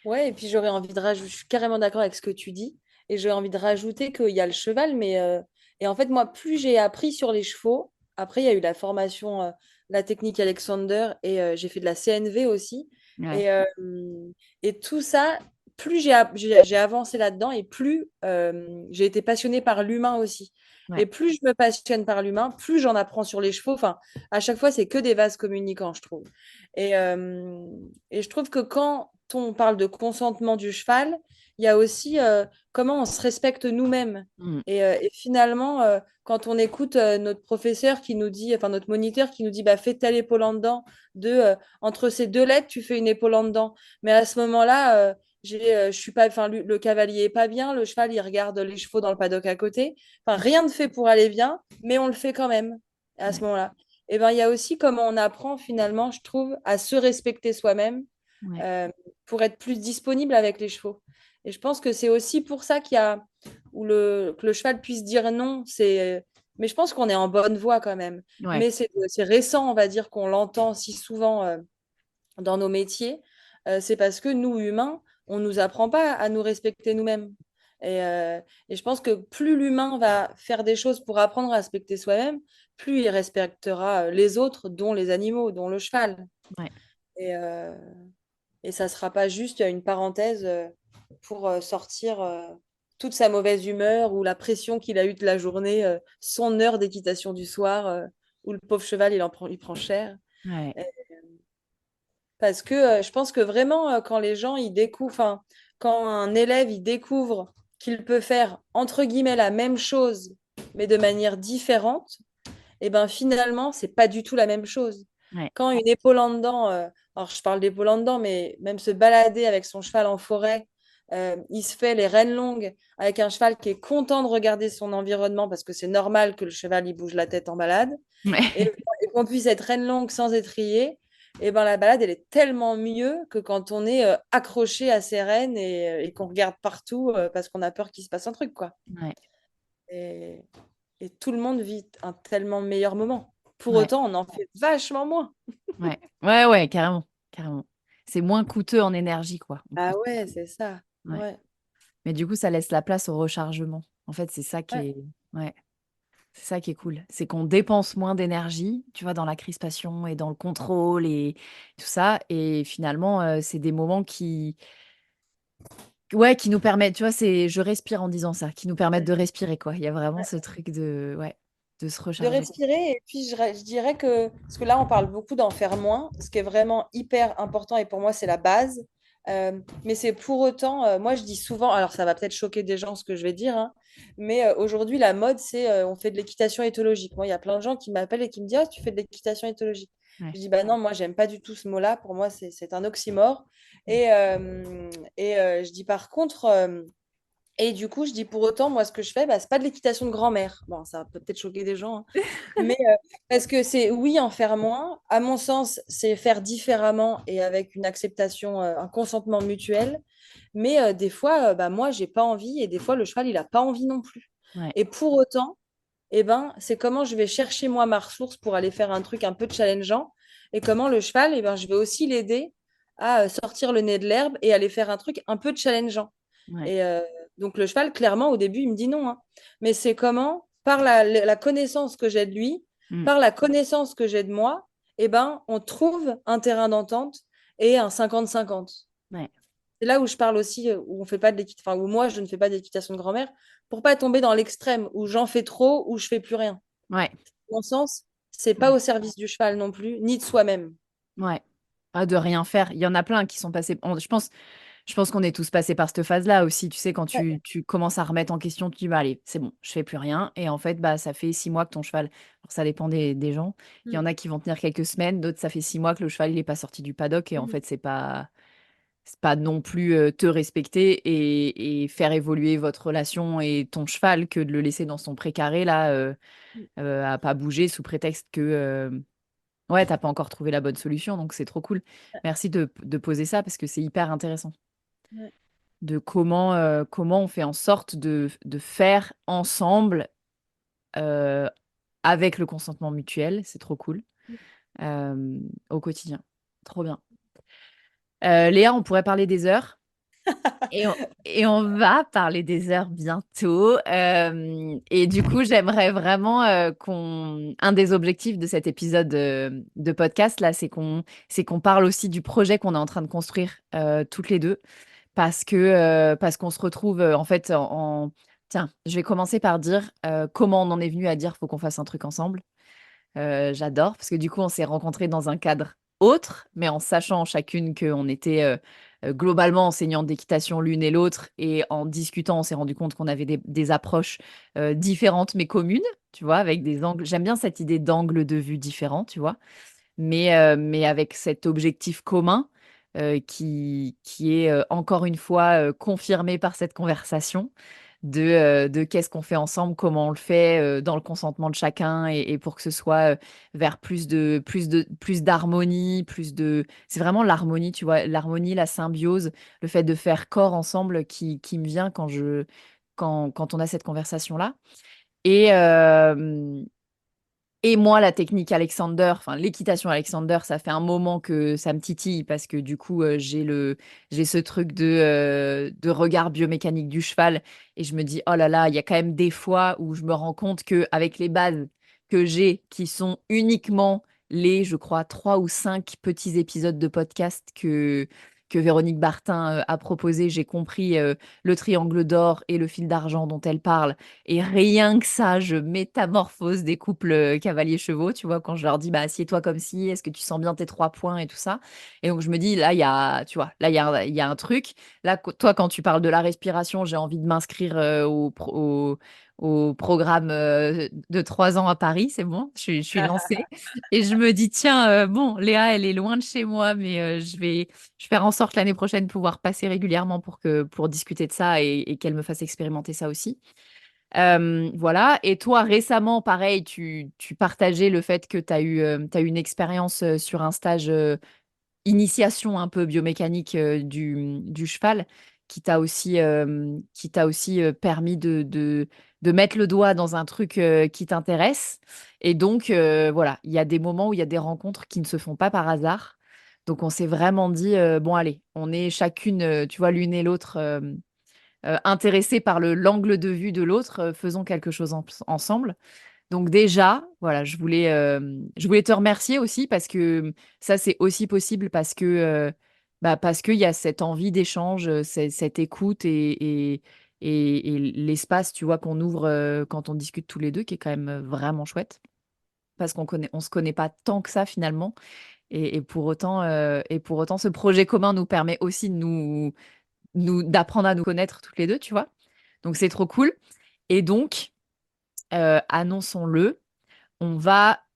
Ouais, et puis j'aurais envie de rajouter, je suis carrément d'accord avec ce que tu dis. Et j'ai envie de rajouter qu'il y a le cheval, et en fait, moi, plus j'ai appris sur les chevaux, après, il y a eu la formation, la technique Alexander, et j'ai fait de la CNV aussi. Ouais. Et, euh, et tout ça, plus j'ai avancé là-dedans, et plus j'ai été passionnée par l'humain aussi. Et Ouais. plus je me passionne par l'humain, plus j'en apprends sur les chevaux. Enfin, à chaque fois, c'est que des vases communicants, je trouve. Et je trouve que quand on parle de consentement du cheval, il y a aussi comment on se respecte nous-mêmes. Mm. Et finalement, quand on écoute notre professeur qui nous dit, enfin notre moniteur qui nous dit, bah, fais telle épaule en dedans, entre ces deux lettres, tu fais une épaule en dedans. Mais à ce moment-là, je suis pas, enfin, le cavalier est pas bien, le cheval, il regarde les chevaux dans le paddock à côté. Enfin, rien ne fait pour aller bien, mais on le fait quand même à ce Ouais. moment-là. Et ben, il y a aussi comment on apprend finalement, je trouve, à se respecter soi-même Ouais. euh, pour être plus disponible avec les chevaux. Et je pense que c'est aussi pour ça qu'il y a que le cheval puisse dire non. Mais je pense qu'on est en bonne voie quand même. Ouais. Mais c'est récent, on va dire, qu'on l'entend si souvent dans nos métiers. C'est parce que nous, humains, on ne nous apprend pas à nous respecter nous-mêmes. Et je pense que plus l'humain va faire des choses pour apprendre à respecter soi-même, plus il respectera les autres, dont les animaux, dont le cheval. Ouais. Et, euh, et ça ne sera pas juste une parenthèse pour sortir toute sa mauvaise humeur ou la pression qu'il a eue de la journée, son heure d'équitation du soir, où le pauvre cheval, il prend cher. Ouais. Et- Parce que je pense que vraiment, quand les gens, ils découvrent, enfin, quand un élève, il découvre qu'il peut faire, entre guillemets, la même chose, mais de manière différente, et ben finalement, c'est pas du tout la même chose. Ouais. Quand une épaule en dedans, alors je parle d'épaule en dedans, mais même se balader avec son cheval en forêt, il se fait les rênes longues avec un cheval qui est content de regarder son environnement parce que c'est normal que le cheval il bouge la tête en balade et, Ouais. et qu'on puisse être reine longue sans étrier, et ben la balade elle est tellement mieux que quand on est accroché à ses rênes et qu'on regarde partout parce qu'on a peur qu'il se passe un truc quoi. Ouais. Et, et tout le monde vit un tellement meilleur moment. Pour Ouais. autant, on en fait vachement moins. Ouais. Ouais. Ouais. Carrément. Carrément. C'est moins coûteux en énergie, quoi, en plus. Ah ouais, c'est ça. Ouais. Ouais, Mais du coup, ça laisse la place au rechargement. En fait, c'est ça qui ouais, est. Ouais. C'est ça qui est cool. C'est qu'on dépense moins d'énergie, tu vois, dans la crispation et dans le contrôle et tout ça. Et finalement, c'est des moments qui, ouais, qui nous permettent, tu vois, je respire en disant ça, qui nous permettent ouais. de respirer, quoi. Il y a vraiment Ouais. ce truc de, ouais, de se De recharger. respirer, et puis je dirais que, parce que là, on parle beaucoup d'en faire moins, ce qui est vraiment hyper important, et pour moi, c'est la base. Mais c'est pour autant, moi, je dis souvent, alors ça va peut-être choquer des gens ce que je vais dire, hein, mais aujourd'hui, la mode, c'est on fait de l'équitation éthologique. Moi, il y a plein de gens qui m'appellent et qui me disent, ah, tu fais de l'équitation éthologique. Ouais. Je dis, bah non, moi, j'aime pas du tout ce mot-là. Pour moi, c'est un oxymore. Mm. Je dis, par contre, et du coup, je dis pour autant, moi, ce que je fais, bah, c'est pas de l'équitation de grand-mère. Bon, ça peut peut-être choquer des gens, hein. Mais parce que c'est, oui, en faire moins. À mon sens, c'est faire différemment et avec une acceptation, un consentement mutuel. Mais des fois, bah, moi, j'ai pas envie et des fois, le cheval, il a pas envie non plus. Ouais. Et pour autant, eh ben, c'est comment je vais chercher moi ma ressource pour aller faire un truc un peu challengeant et comment le cheval, eh ben, je vais aussi l'aider à sortir le nez de l'herbe et aller faire un truc un peu challengeant. Ouais. Et donc le cheval, clairement, au début, il me dit non, hein. Mais c'est comment, par la connaissance que j'ai de lui, Mm. par la connaissance que j'ai de moi, eh ben, on trouve un terrain d'entente et un 50-50. Ouais. C'est là où je parle aussi, où on fait pas enfin, où moi, je ne fais pas d'équitation de grand-mère, pour pas tomber dans l'extrême où j'en fais trop, ou je fais plus rien. Ouais. Mon sens, c'est pas Ouais. au service du cheval non plus, ni de soi-même. Ouais. Ah, de rien faire. Il y en a plein qui sont passés. Je pense qu'on est tous passés par cette phase-là aussi. Tu sais, quand Ouais. tu commences à remettre en question, tu dis, bah, allez, c'est bon, je fais plus rien. Et en fait, bah, ça fait 6 mois que ton cheval. Alors, ça dépend des gens. Il y Mm. en a qui vont tenir quelques semaines, d'autres, ça fait 6 mois que le cheval, il n'est pas sorti du paddock. Et en Mm. fait, c'est pas non plus te respecter et faire évoluer votre relation et ton cheval que de le laisser dans son précaré, là, Mm. à pas bouger sous prétexte que. Ouais, t'as pas encore trouvé la bonne solution, donc c'est trop cool. Merci de poser ça parce que c'est hyper intéressant Ouais. de comment on fait en sorte de faire ensemble euh, avec le consentement mutuel. C'est trop cool au quotidien. Trop bien. Léa, on pourrait parler des heures. Et on va parler des heures bientôt. Et du coup, j'aimerais vraiment un des objectifs de cet épisode de podcast là, c'est qu'on parle aussi du projet qu'on est en train de construire toutes les deux, parce qu'on se retrouve en fait Tiens, je vais commencer par dire comment on en est venu à dire faut qu'on fasse un truc ensemble. J'adore parce que du coup, on s'est rencontrés dans un cadre autre, mais en sachant chacune qu'on était globalement enseignantes d'équitation l'une et l'autre. Et en discutant, on s'est rendu compte qu'on avait des approches différentes mais communes, tu vois, avec des angles. J'aime bien cette idée d'angles de vue différents, tu vois, mais avec cet objectif commun qui est encore une fois confirmé par cette conversation de qu'est-ce qu'on fait ensemble, comment on le fait dans le consentement de chacun et pour que ce soit vers plus d'harmonie, c'est vraiment l'harmonie, tu vois, l'harmonie, la symbiose, le fait de faire corps ensemble qui me vient quand on a cette conversation-là. Et, euh, et moi, la technique Alexander, enfin l'équitation Alexander, ça fait un moment que ça me titille parce que du coup, j'ai ce truc de regard biomécanique du cheval et je me dis, oh là là, il y a quand même des fois où je me rends compte qu'avec les bases que j'ai, qui sont uniquement je crois, 3 ou 5 petits épisodes de podcast que Véronique Bartin a proposé, j'ai compris le triangle d'or et le fil d'argent dont elle parle. Et rien que ça, je métamorphose des couples cavaliers-chevaux, tu vois, quand je leur dis, bah, assieds-toi comme ci, est-ce que tu sens bien tes 3 points et tout ça. Et donc, je me dis, là, il y a, tu vois, là, il y a un truc. Là, toi, quand tu parles de la respiration, j'ai envie de m'inscrire au programme de 3 ans à Paris, c'est bon, je suis lancée. Et je me dis, tiens, bon, Léa, elle est loin de chez moi, mais je vais faire en sorte l'année prochaine de pouvoir passer régulièrement pour discuter de ça et qu'elle me fasse expérimenter ça aussi. Voilà. Et toi, récemment, pareil, tu partageais le fait que tu as eu une expérience sur un stage initiation un peu biomécanique du cheval qui t'a aussi permis de mettre le doigt dans un truc qui t'intéresse. Et donc, voilà, il y a des moments où il y a des rencontres qui ne se font pas par hasard. Donc, on s'est vraiment dit, bon, allez, on est chacune, tu vois, l'une et l'autre intéressées par l'angle de vue de l'autre, faisons quelque chose ensemble. Donc déjà, voilà, je voulais te remercier aussi parce que ça, c'est aussi possible parce qu'il y a cette envie d'échange, cette écoute et l'espace, tu vois, qu'on ouvre quand on discute tous les deux, qui est quand même vraiment chouette parce on se connaît pas tant que ça finalement. Et pour autant, ce projet commun nous permet aussi d'apprendre à nous connaître toutes les deux, tu vois. Donc c'est trop cool. Et donc, annonçons-le.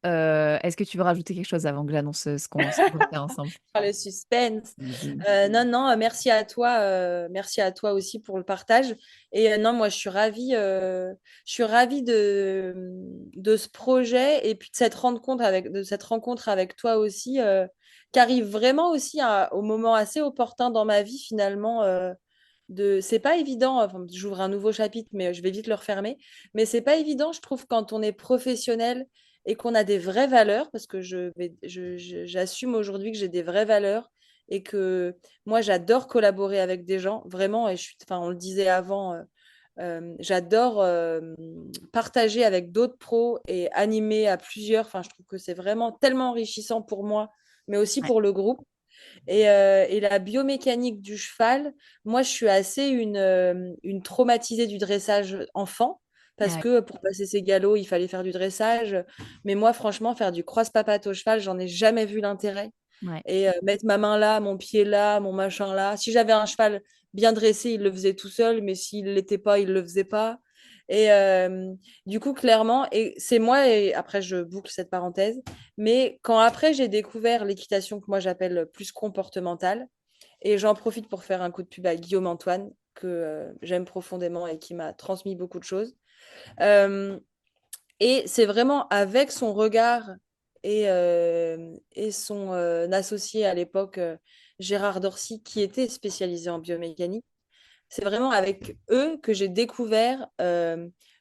Est-ce que tu veux rajouter quelque chose avant que j'annonce ce qu'on va faire ensemble? Par le suspense. Vas-y. Non, non, merci à toi aussi pour le partage. Et non, moi, je suis ravie de ce projet et puis de cette rencontre avec toi aussi, qui arrive vraiment aussi au moment assez opportun dans ma vie finalement. C'est pas évident, enfin, j'ouvre un nouveau chapitre, mais je vais vite le refermer. Mais c'est pas évident, je trouve, quand on est professionnel et qu'on a des vraies valeurs, parce que j'assume aujourd'hui que j'ai des vraies valeurs et que moi, j'adore collaborer avec des gens, vraiment, enfin, on le disait avant, j'adore partager avec d'autres pros et animer à plusieurs. Enfin, je trouve que c'est vraiment tellement enrichissant pour moi, mais aussi Ouais, pour le groupe. Et la biomécanique du cheval, moi, je suis assez une traumatisée du dressage enfant, parce ouais, que pour passer ses galops, il fallait faire du dressage. Mais moi, franchement, faire du cross-papate au cheval, j'en ai jamais vu l'intérêt. ouais, Et mettre ma main là, mon pied là, mon machin là. Si j'avais un cheval bien dressé, il le faisait tout seul, mais s'il ne l'était pas, il ne le faisait pas. Et du coup, clairement, et c'est moi, et après je boucle cette parenthèse, mais quand après j'ai découvert l'équitation que moi j'appelle plus comportementale, et j'en profite pour faire un coup de pub à Guillaume Antoine, que j'aime profondément et qui m'a transmis beaucoup de choses. Euh, et c'est vraiment avec son regard et son associé à l'époque, Gérard Dorcy, qui était spécialisé en biomécanique, c'est vraiment avec eux que j'ai découvert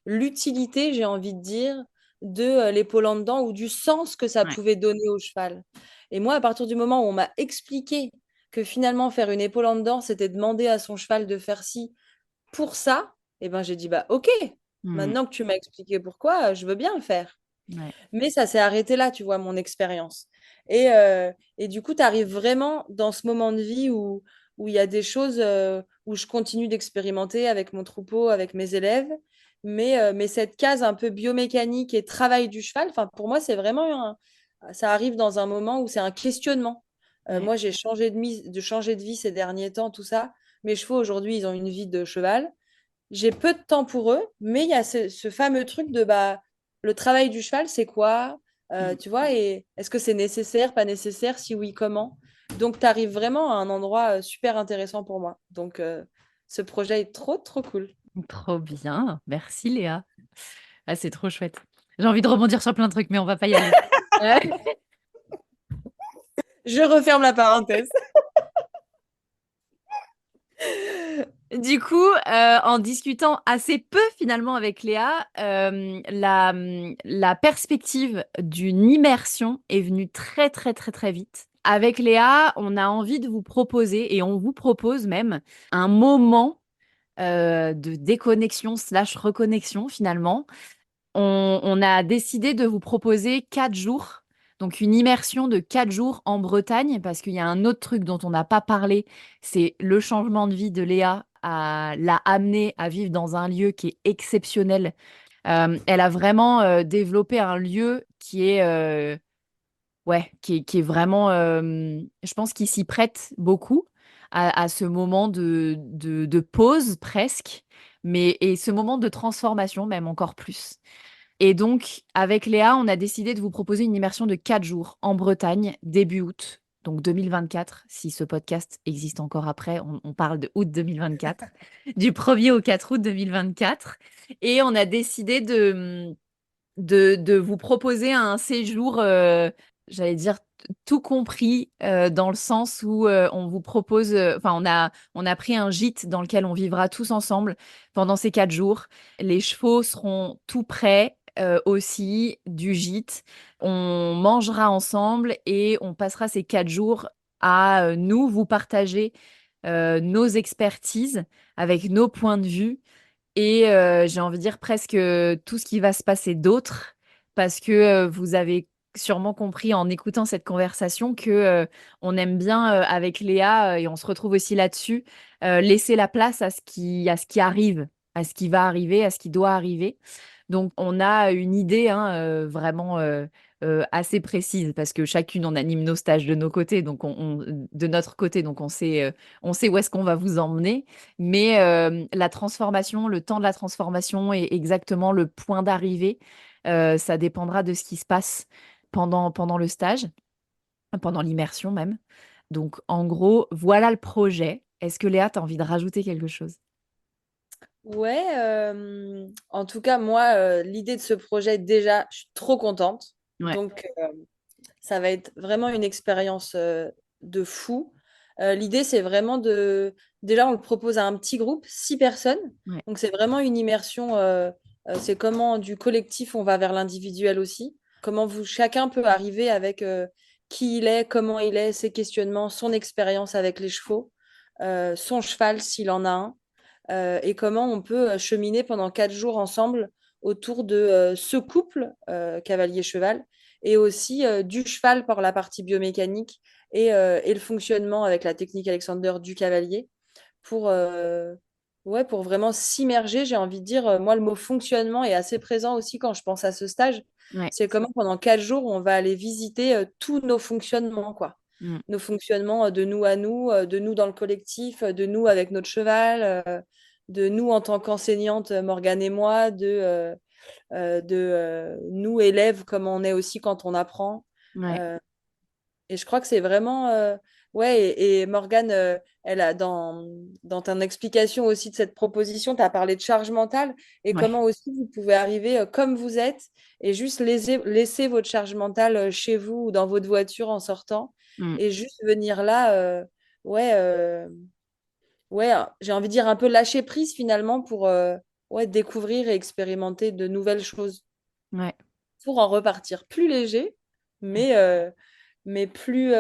l'utilité, j'ai envie de dire, de l'épaule en dedans ou du sens que ça ouais, pouvait donner au cheval. Et moi, à partir du moment où on m'a expliqué que finalement faire une épaule en dedans, c'était demander à son cheval de faire ci pour ça, et ben j'ai dit bah ok, Mm. maintenant que tu m'as expliqué pourquoi, je veux bien le faire. Ouais. Mais ça s'est arrêté là, tu vois, mon expérience. Et du coup, tu arrives vraiment dans ce moment de vie où il y a des choses où je continue d'expérimenter avec mon troupeau, avec mes élèves. Mais cette case un peu biomécanique et travail du cheval, enfin, pour moi, c'est vraiment ça arrive dans un moment où c'est un questionnement. Ouais. Moi, j'ai changé de vie ces derniers temps, tout ça. Mes chevaux, aujourd'hui, ils ont une vie de cheval. J'ai peu de temps pour eux, mais il y a ce fameux truc de bah, le travail du cheval, c'est quoi? Mm. Tu vois, et est-ce que c'est nécessaire, pas nécessaire? Si oui, comment? Donc, tu arrives vraiment à un endroit super intéressant pour moi. Donc, ce projet est trop, trop cool. Trop bien. Merci Léa. Ah, c'est trop chouette. J'ai envie de rebondir sur plein de trucs, mais on va pas y aller. Euh, Je referme la parenthèse. Du coup, en discutant assez peu finalement avec Léa, la perspective d'une immersion est venue très très très très vite. Avec Léa, on a envie de vous proposer, et on vous propose même, un moment de déconnexion slash reconnexion finalement. On a décidé de vous proposer 4 jours, donc une immersion de 4 jours en Bretagne, parce qu'il y a un autre truc dont on n'a pas parlé, c'est le changement de vie de Léa l'a amenée à vivre dans un lieu qui est exceptionnel. Elle a vraiment développé un lieu qui est, ouais, qui est vraiment, je pense qu'il s'y prête beaucoup à ce moment de pause presque, mais et ce moment de transformation même encore plus. Et donc, avec Léa, on a décidé de vous proposer une immersion de 4 jours en Bretagne, début août, donc 2024. Si ce podcast existe encore après, on parle de août 2024, du 1er au 4 août 2024. Et on a décidé de vous proposer un séjour, j'allais dire tout compris, dans le sens où on vous propose, enfin, on a pris un gîte dans lequel on vivra tous ensemble pendant ces 4 jours. Les chevaux seront tout près aussi du gîte. On mangera ensemble et on passera ces 4 jours à nous vous partager nos expertises avec nos points de vue et j'ai envie de dire presque tout ce qui va se passer d'autre, parce que vous avez sûrement compris en écoutant cette conversation que on aime bien avec Léa, et on se retrouve aussi là-dessus, laisser la place à ce qui arrive, à ce qui va arriver, à ce qui doit arriver. Donc on a une idée hein, vraiment assez précise, parce que chacune on anime nos stages de nos côtés, donc de notre côté, donc on sait où est-ce qu'on va vous emmener. Mais la transformation, le temps de la transformation et exactement le point d'arrivée, ça dépendra de ce qui se passe pendant le stage, pendant l'immersion même. Donc, en gros, voilà le projet. Est-ce que Léa, tu as envie de rajouter quelque chose? Ouais, en tout cas, moi, l'idée de ce projet, déjà, je suis trop contente. Ouais, Donc, ça va être vraiment une expérience de fou. L'idée, c'est vraiment de... Déjà, on le propose à un petit groupe, 6 personnes. ouais, Donc, c'est vraiment une immersion. C'est comment du collectif, on va vers l'individuel aussi. Comment chacun peut arriver avec qui il est, comment il est, ses questionnements, son expérience avec les chevaux, son cheval s'il en a un, et comment on peut cheminer pendant 4 jours ensemble autour de ce couple cavalier-cheval et aussi du cheval par la partie biomécanique et le fonctionnement avec la technique Alexander du cavalier pour, ouais, pour vraiment s'immerger. J'ai envie de dire, moi, le mot fonctionnement est assez présent aussi quand je pense à ce stage. ouais. C'est comment pendant 4 jours, on va aller visiter tous nos fonctionnements, quoi. Mm. Nos fonctionnements de nous à nous, de nous dans le collectif, de nous avec notre cheval, de nous en tant qu'enseignante, Morgane et moi, de nous élèves, comme on est aussi quand on apprend. Ouais, Euh, et je crois que c'est vraiment. Ouais, et Morgane, elle a dans ton explication aussi de cette proposition, tu as parlé de charge mentale et ouais. comment aussi vous pouvez arriver comme vous êtes et juste laisser votre charge mentale chez vous ou dans votre voiture en sortant Mm. et juste venir là, ouais, ouais, j'ai envie de dire un peu lâcher prise finalement pour ouais, découvrir et expérimenter de nouvelles choses Ouais. pour en repartir plus léger, mais, mais plus,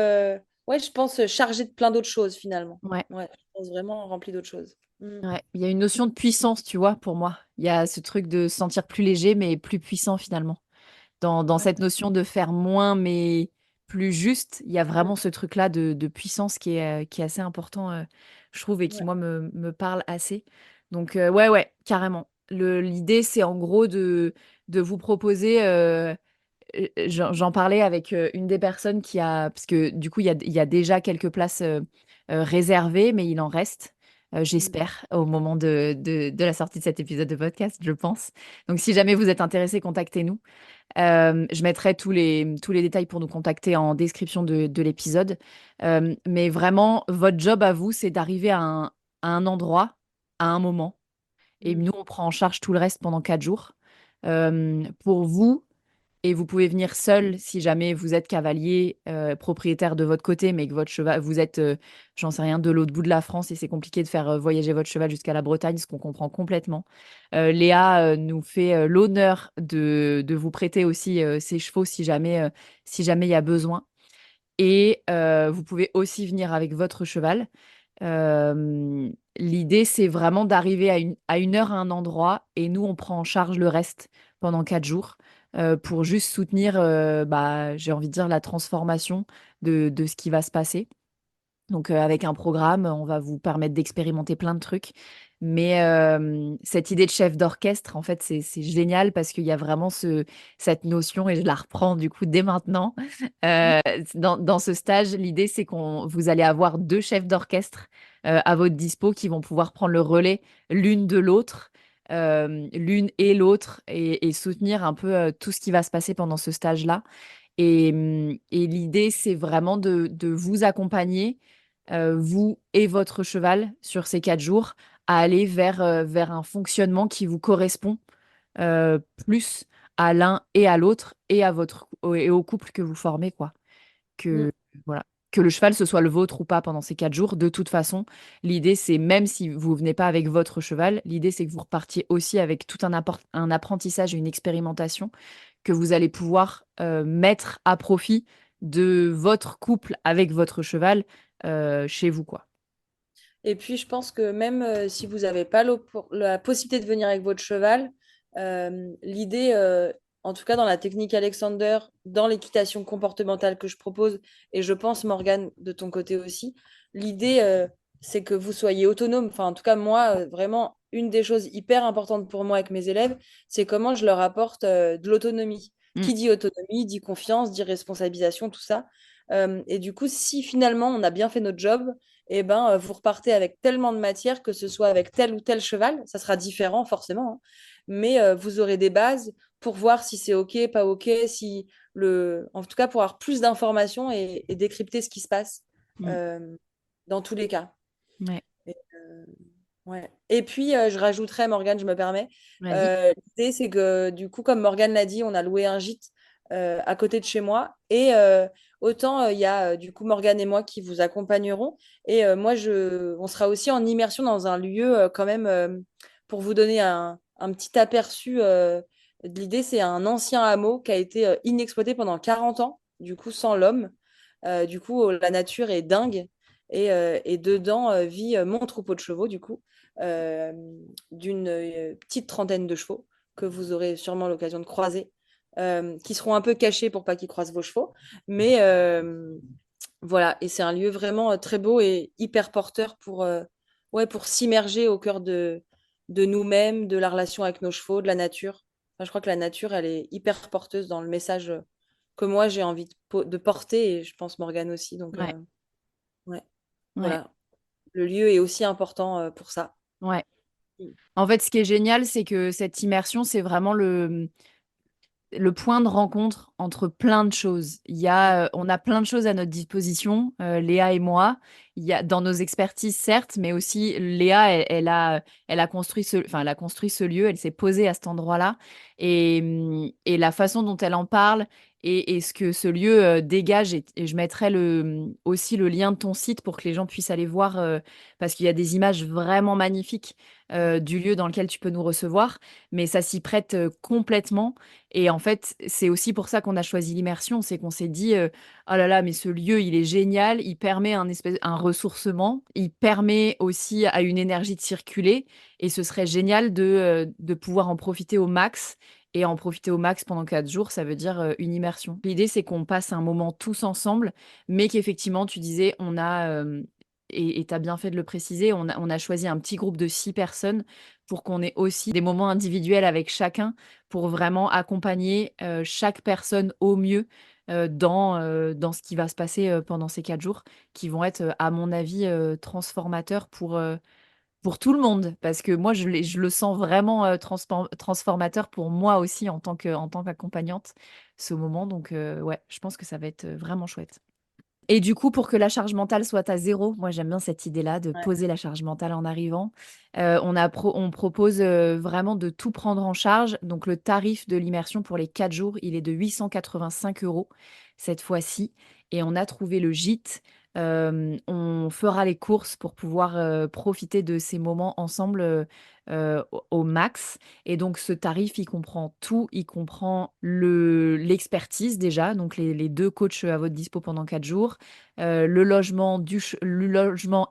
ouais, je pense chargé de plein d'autres choses finalement. Ouais. Ouais, je pense vraiment rempli d'autres choses. Ouais, il y a une notion de puissance, tu vois, pour moi. Il y a ce truc de se sentir plus léger, mais plus puissant finalement. Dans Ouais. cette notion de faire moins, mais plus juste, il y a vraiment ce truc-là de puissance qui est assez important, je trouve, et qui, Ouais. moi, me parle assez. Donc, ouais, ouais, carrément. L'idée, c'est en gros de vous proposer. J'en parlais avec une des personnes qui a. Parce que du coup, il y a déjà quelques places réservées, mais il en reste, j'espère, au moment de la sortie de cet épisode de podcast, je pense. Donc, si jamais vous êtes intéressé, contactez-nous. Je mettrai tous les détails pour nous contacter en description de l'épisode. Mais vraiment, votre job à vous, c'est d'arriver à un endroit, à un moment. Et Mm. nous, on prend en charge tout le reste pendant 4 jours. Pour vous, et vous pouvez venir seul si jamais vous êtes cavalier, propriétaire de votre côté, mais que votre cheval, vous êtes, j'en sais rien, de l'autre bout de la France et c'est compliqué de faire voyager votre cheval jusqu'à la Bretagne, ce qu'on comprend complètement. Léa nous fait l'honneur de vous prêter aussi ses chevaux si jamais il y a besoin. Et vous pouvez aussi venir avec votre cheval. L'idée, c'est vraiment d'arriver à une heure à un endroit et nous, on prend en charge le reste pendant 4 jours pour juste soutenir, bah, j'ai envie de dire, la transformation de ce qui va se passer. Donc, avec un programme, on va vous permettre d'expérimenter plein de trucs. Mais cette idée de chef d'orchestre, en fait, c'est génial parce qu'il y a vraiment cette notion, et je la reprends du coup dès maintenant. Euh, dans ce stage, l'idée, c'est vous allez avoir deux chefs d'orchestre à votre dispo qui vont pouvoir prendre le relais l'une de l'autre, l'une et l'autre, et soutenir un peu tout ce qui va se passer pendant ce stage-là. Et l'idée, c'est vraiment de vous accompagner, vous et votre cheval, sur ces 4 jours, à aller vers un fonctionnement qui vous correspond plus à l'un et à l'autre et et au couple que vous formez, quoi. Mm. Que, voilà. Que le cheval, ce soit le vôtre ou pas pendant ces 4 jours, de toute façon, l'idée, c'est même si vous venez pas avec votre cheval, l'idée, c'est que vous repartiez aussi avec tout un apprentissage et une expérimentation que vous allez pouvoir mettre à profit de votre couple avec votre cheval chez vous, quoi. Et puis, je pense que même si vous n'avez pas la possibilité de venir avec votre cheval, l'idée, en tout cas dans la technique Alexander, dans l'équitation comportementale que je propose, et je pense, Morgane, de ton côté aussi, l'idée, c'est que vous soyez autonome. Enfin, en tout cas, moi, vraiment, une des choses hyper importantes pour moi avec mes élèves, c'est comment je leur apporte de l'autonomie. Mm. Qui dit autonomie, dit confiance, dit responsabilisation, tout ça. Et du coup, si finalement on a bien fait notre job, eh ben, vous repartez avec tellement de matière, que ce soit avec tel ou tel cheval, ça sera différent forcément, hein, mais vous aurez des bases pour voir si c'est OK, pas OK, en tout cas pour avoir plus d'informations et décrypter ce qui se passe Mm. euh, dans tous les cas. Ouais, Et, ouais. Et puis, je rajouterais, Morgane, je me permets, vas-y. l'idée, c'est que du coup, comme Morgane l'a dit, on a loué un gîte à côté de chez moi. Et autant, il y a du coup Morgane et moi qui vous accompagnerons. Et moi, on sera aussi en immersion dans un lieu quand même, pour vous donner un petit aperçu de l'idée. C'est un ancien hameau qui a été inexploité pendant 40 ans, du coup, sans l'homme. Du coup, la nature est dingue. Et dedans vit mon troupeau de chevaux, du coup, euh, d'une petite trentaine de chevaux que vous aurez sûrement l'occasion de croiser, qui seront un peu cachés pour pas qu'ils croisent vos chevaux. Mais voilà, et c'est un lieu vraiment très beau et hyper porteur ouais, pour s'immerger au cœur de nous-mêmes, de la relation avec nos chevaux, de la nature. Enfin, je crois que la nature, elle est hyper porteuse dans le message que moi j'ai envie de porter, et je pense Morgane aussi. Donc, Ouais, ouais, ouais, voilà. Le lieu est aussi important pour ça. ouais. En fait, ce qui est génial, c'est que cette immersion, c'est vraiment le point de rencontre entre plein de choses. On a plein de choses à notre disposition, Léa et moi. il y a dans nos expertises, certes, mais aussi Léa, elle a construit elle a construit ce lieu, elle s'est posée à cet endroit-là. Et la façon dont elle en parle et ce que ce lieu dégage, et je mettrai aussi le lien de ton site pour que les gens puissent aller voir, parce qu'il y a des images vraiment magnifiques du lieu dans lequel tu peux nous recevoir, mais ça s'y prête complètement. Et en fait, c'est aussi pour ça qu'on a choisi l'immersion, c'est qu'on s'est dit, oh là là, mais ce lieu, il est génial, il permet un ressourcement, il permet aussi à une énergie de circuler, et ce serait génial de pouvoir en profiter au max. Et en profiter au max pendant 4 jours, ça veut dire une immersion. L'idée, c'est qu'on passe un moment tous ensemble, mais qu'effectivement, tu disais, et tu as bien fait de le préciser, on a choisi un petit groupe de 6 personnes pour qu'on ait aussi des moments individuels avec chacun, pour vraiment accompagner chaque personne au mieux dans ce qui va se passer pendant ces 4 jours, qui vont être, à mon avis, transformateurs pour tout le monde. Parce que moi, je le sens vraiment transformateur pour moi aussi en tant qu'accompagnante, ce moment. Donc, ouais, je pense que ça va être vraiment chouette. Et du coup, pour que la charge mentale soit à zéro, moi j'aime bien cette idée-là de Ouais. poser la charge mentale en arrivant. On propose vraiment de tout prendre en charge. Donc le tarif de l'immersion pour les 4 jours, il est de 885 € cette fois-ci. Et on a trouvé le gîte. On fera les courses pour pouvoir profiter de ces moments ensemble au max. Et donc ce tarif, il comprend tout. Il comprend l'expertise déjà, donc les 2 coachs à votre dispo pendant 4 jours, le logement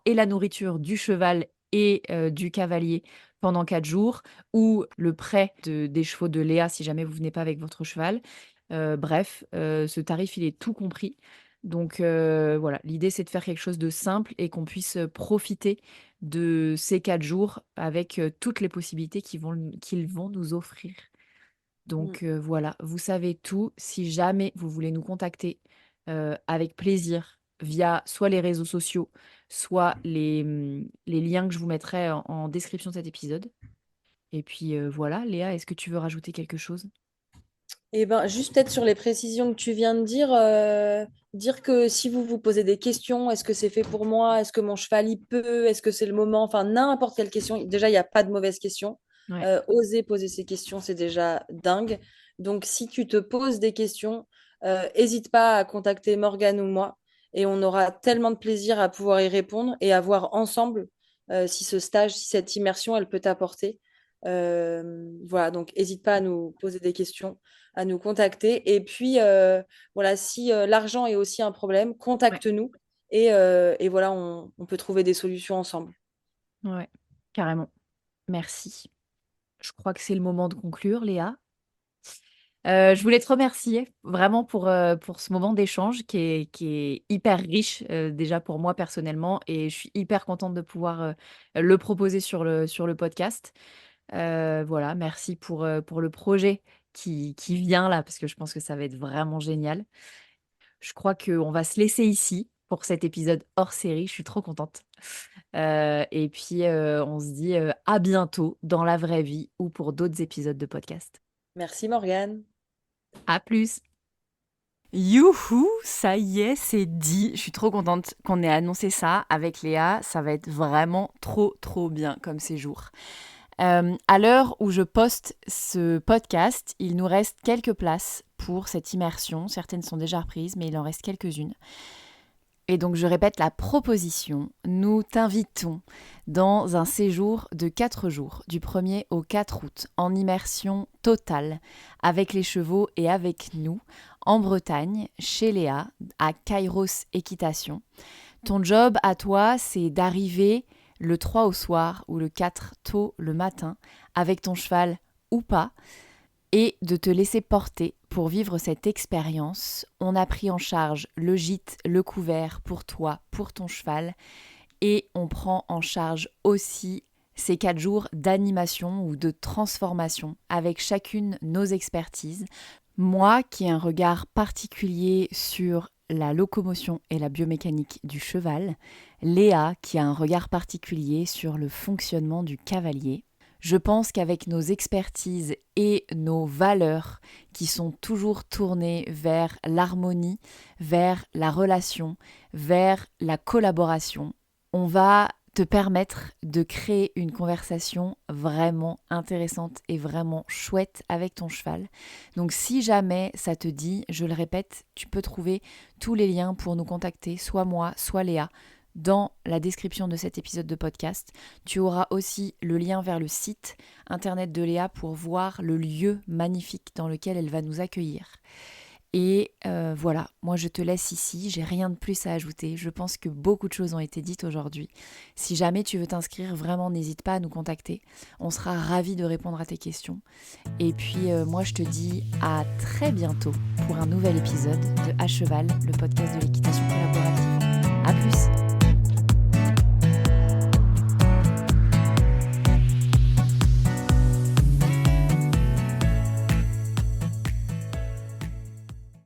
et la nourriture du cheval et du cavalier pendant 4 jours, ou le prêt des chevaux de Léa si jamais vous venez pas avec votre cheval. Bref, ce tarif, il est tout compris. Donc voilà, l'idée c'est de faire quelque chose de simple et qu'on puisse profiter de ces 4 jours avec toutes les possibilités qu'ils vont nous offrir. Mm. Donc voilà, vous savez tout. Si jamais vous voulez nous contacter, avec plaisir, via soit les réseaux sociaux, soit les liens que je vous mettrai en description de cet épisode. Et puis voilà, Léa, est-ce que tu veux rajouter quelque chose? Et ben, juste peut-être sur les précisions que tu viens de dire que si vous vous posez des questions, est-ce que c'est fait pour moi? Est-ce que mon cheval il peut? Est-ce que c'est le moment? Enfin, n'importe quelle question. Déjà, il n'y a pas de mauvaise question. Ouais, Oser poser ces questions, c'est déjà dingue. Donc, si tu te poses des questions, n'hésite pas à contacter Morgane ou moi. Et on aura tellement de plaisir à pouvoir y répondre et à voir ensemble si ce stage, si cette immersion, elle peut t'apporter. Voilà, donc n'hésite pas à nous poser des questions, à nous contacter. Et puis, voilà, si l'argent est aussi un problème, ouais, contacte-nous et voilà, on peut trouver des solutions ensemble. ouais, carrément. Merci. Je crois que c'est le moment de conclure, Léa. Je voulais te remercier vraiment pour ce moment d'échange qui est hyper riche, déjà pour moi personnellement, et je suis hyper contente de pouvoir le proposer sur le podcast. Voilà, merci pour le projet qui vient là, parce que je pense que ça va être vraiment génial. Je crois qu'on va se laisser ici pour cet épisode hors série. Je suis trop contente. Et puis, on se dit à bientôt dans la vraie vie ou pour d'autres épisodes de podcast. Merci Morgane. À plus! Youhou, ça y est, c'est dit. Je suis trop contente qu'on ait annoncé ça avec Léa. Ça va être vraiment trop, trop bien comme séjour. À l'heure où je poste ce podcast, il nous reste quelques places pour cette immersion. Certaines sont déjà reprises, mais il en reste quelques-unes. Et donc je répète la proposition. Nous t'invitons dans un séjour de 4 jours, du 1er au 4 août, en immersion totale, avec les chevaux et avec nous, en Bretagne, chez Léa, à Kairos Équitation. Ton job à toi, c'est d'arriver le 3 au soir ou le 4 tôt le matin, avec ton cheval ou pas, et de te laisser porter pour vivre cette expérience. On a pris en charge le gîte, le couvert pour toi, pour ton cheval, et on prend en charge aussi ces 4 jours d'animation ou de transformation avec chacune nos expertises. Moi qui ai un regard particulier sur la locomotion et la biomécanique du cheval, Léa qui a un regard particulier sur le fonctionnement du cavalier. Je pense qu'avec nos expertises et nos valeurs qui sont toujours tournées vers l'harmonie, vers la relation, vers la collaboration, on va te permettre de créer une conversation vraiment intéressante et vraiment chouette avec ton cheval. Donc si jamais ça te dit, je le répète, tu peux trouver tous les liens pour nous contacter, soit moi, soit Léa, dans la description de cet épisode de podcast. Tu auras aussi le lien vers le site internet de Léa pour voir le lieu magnifique dans lequel elle va nous accueillir. Et voilà, moi je te laisse ici, j'ai rien de plus à ajouter. Je pense que beaucoup de choses ont été dites aujourd'hui. Si jamais tu veux t'inscrire, vraiment n'hésite pas à nous contacter. On sera ravis de répondre à tes questions. Et puis moi je te dis à très bientôt pour un nouvel épisode de À Cheval, le podcast de l'équitation collaborative. À plus!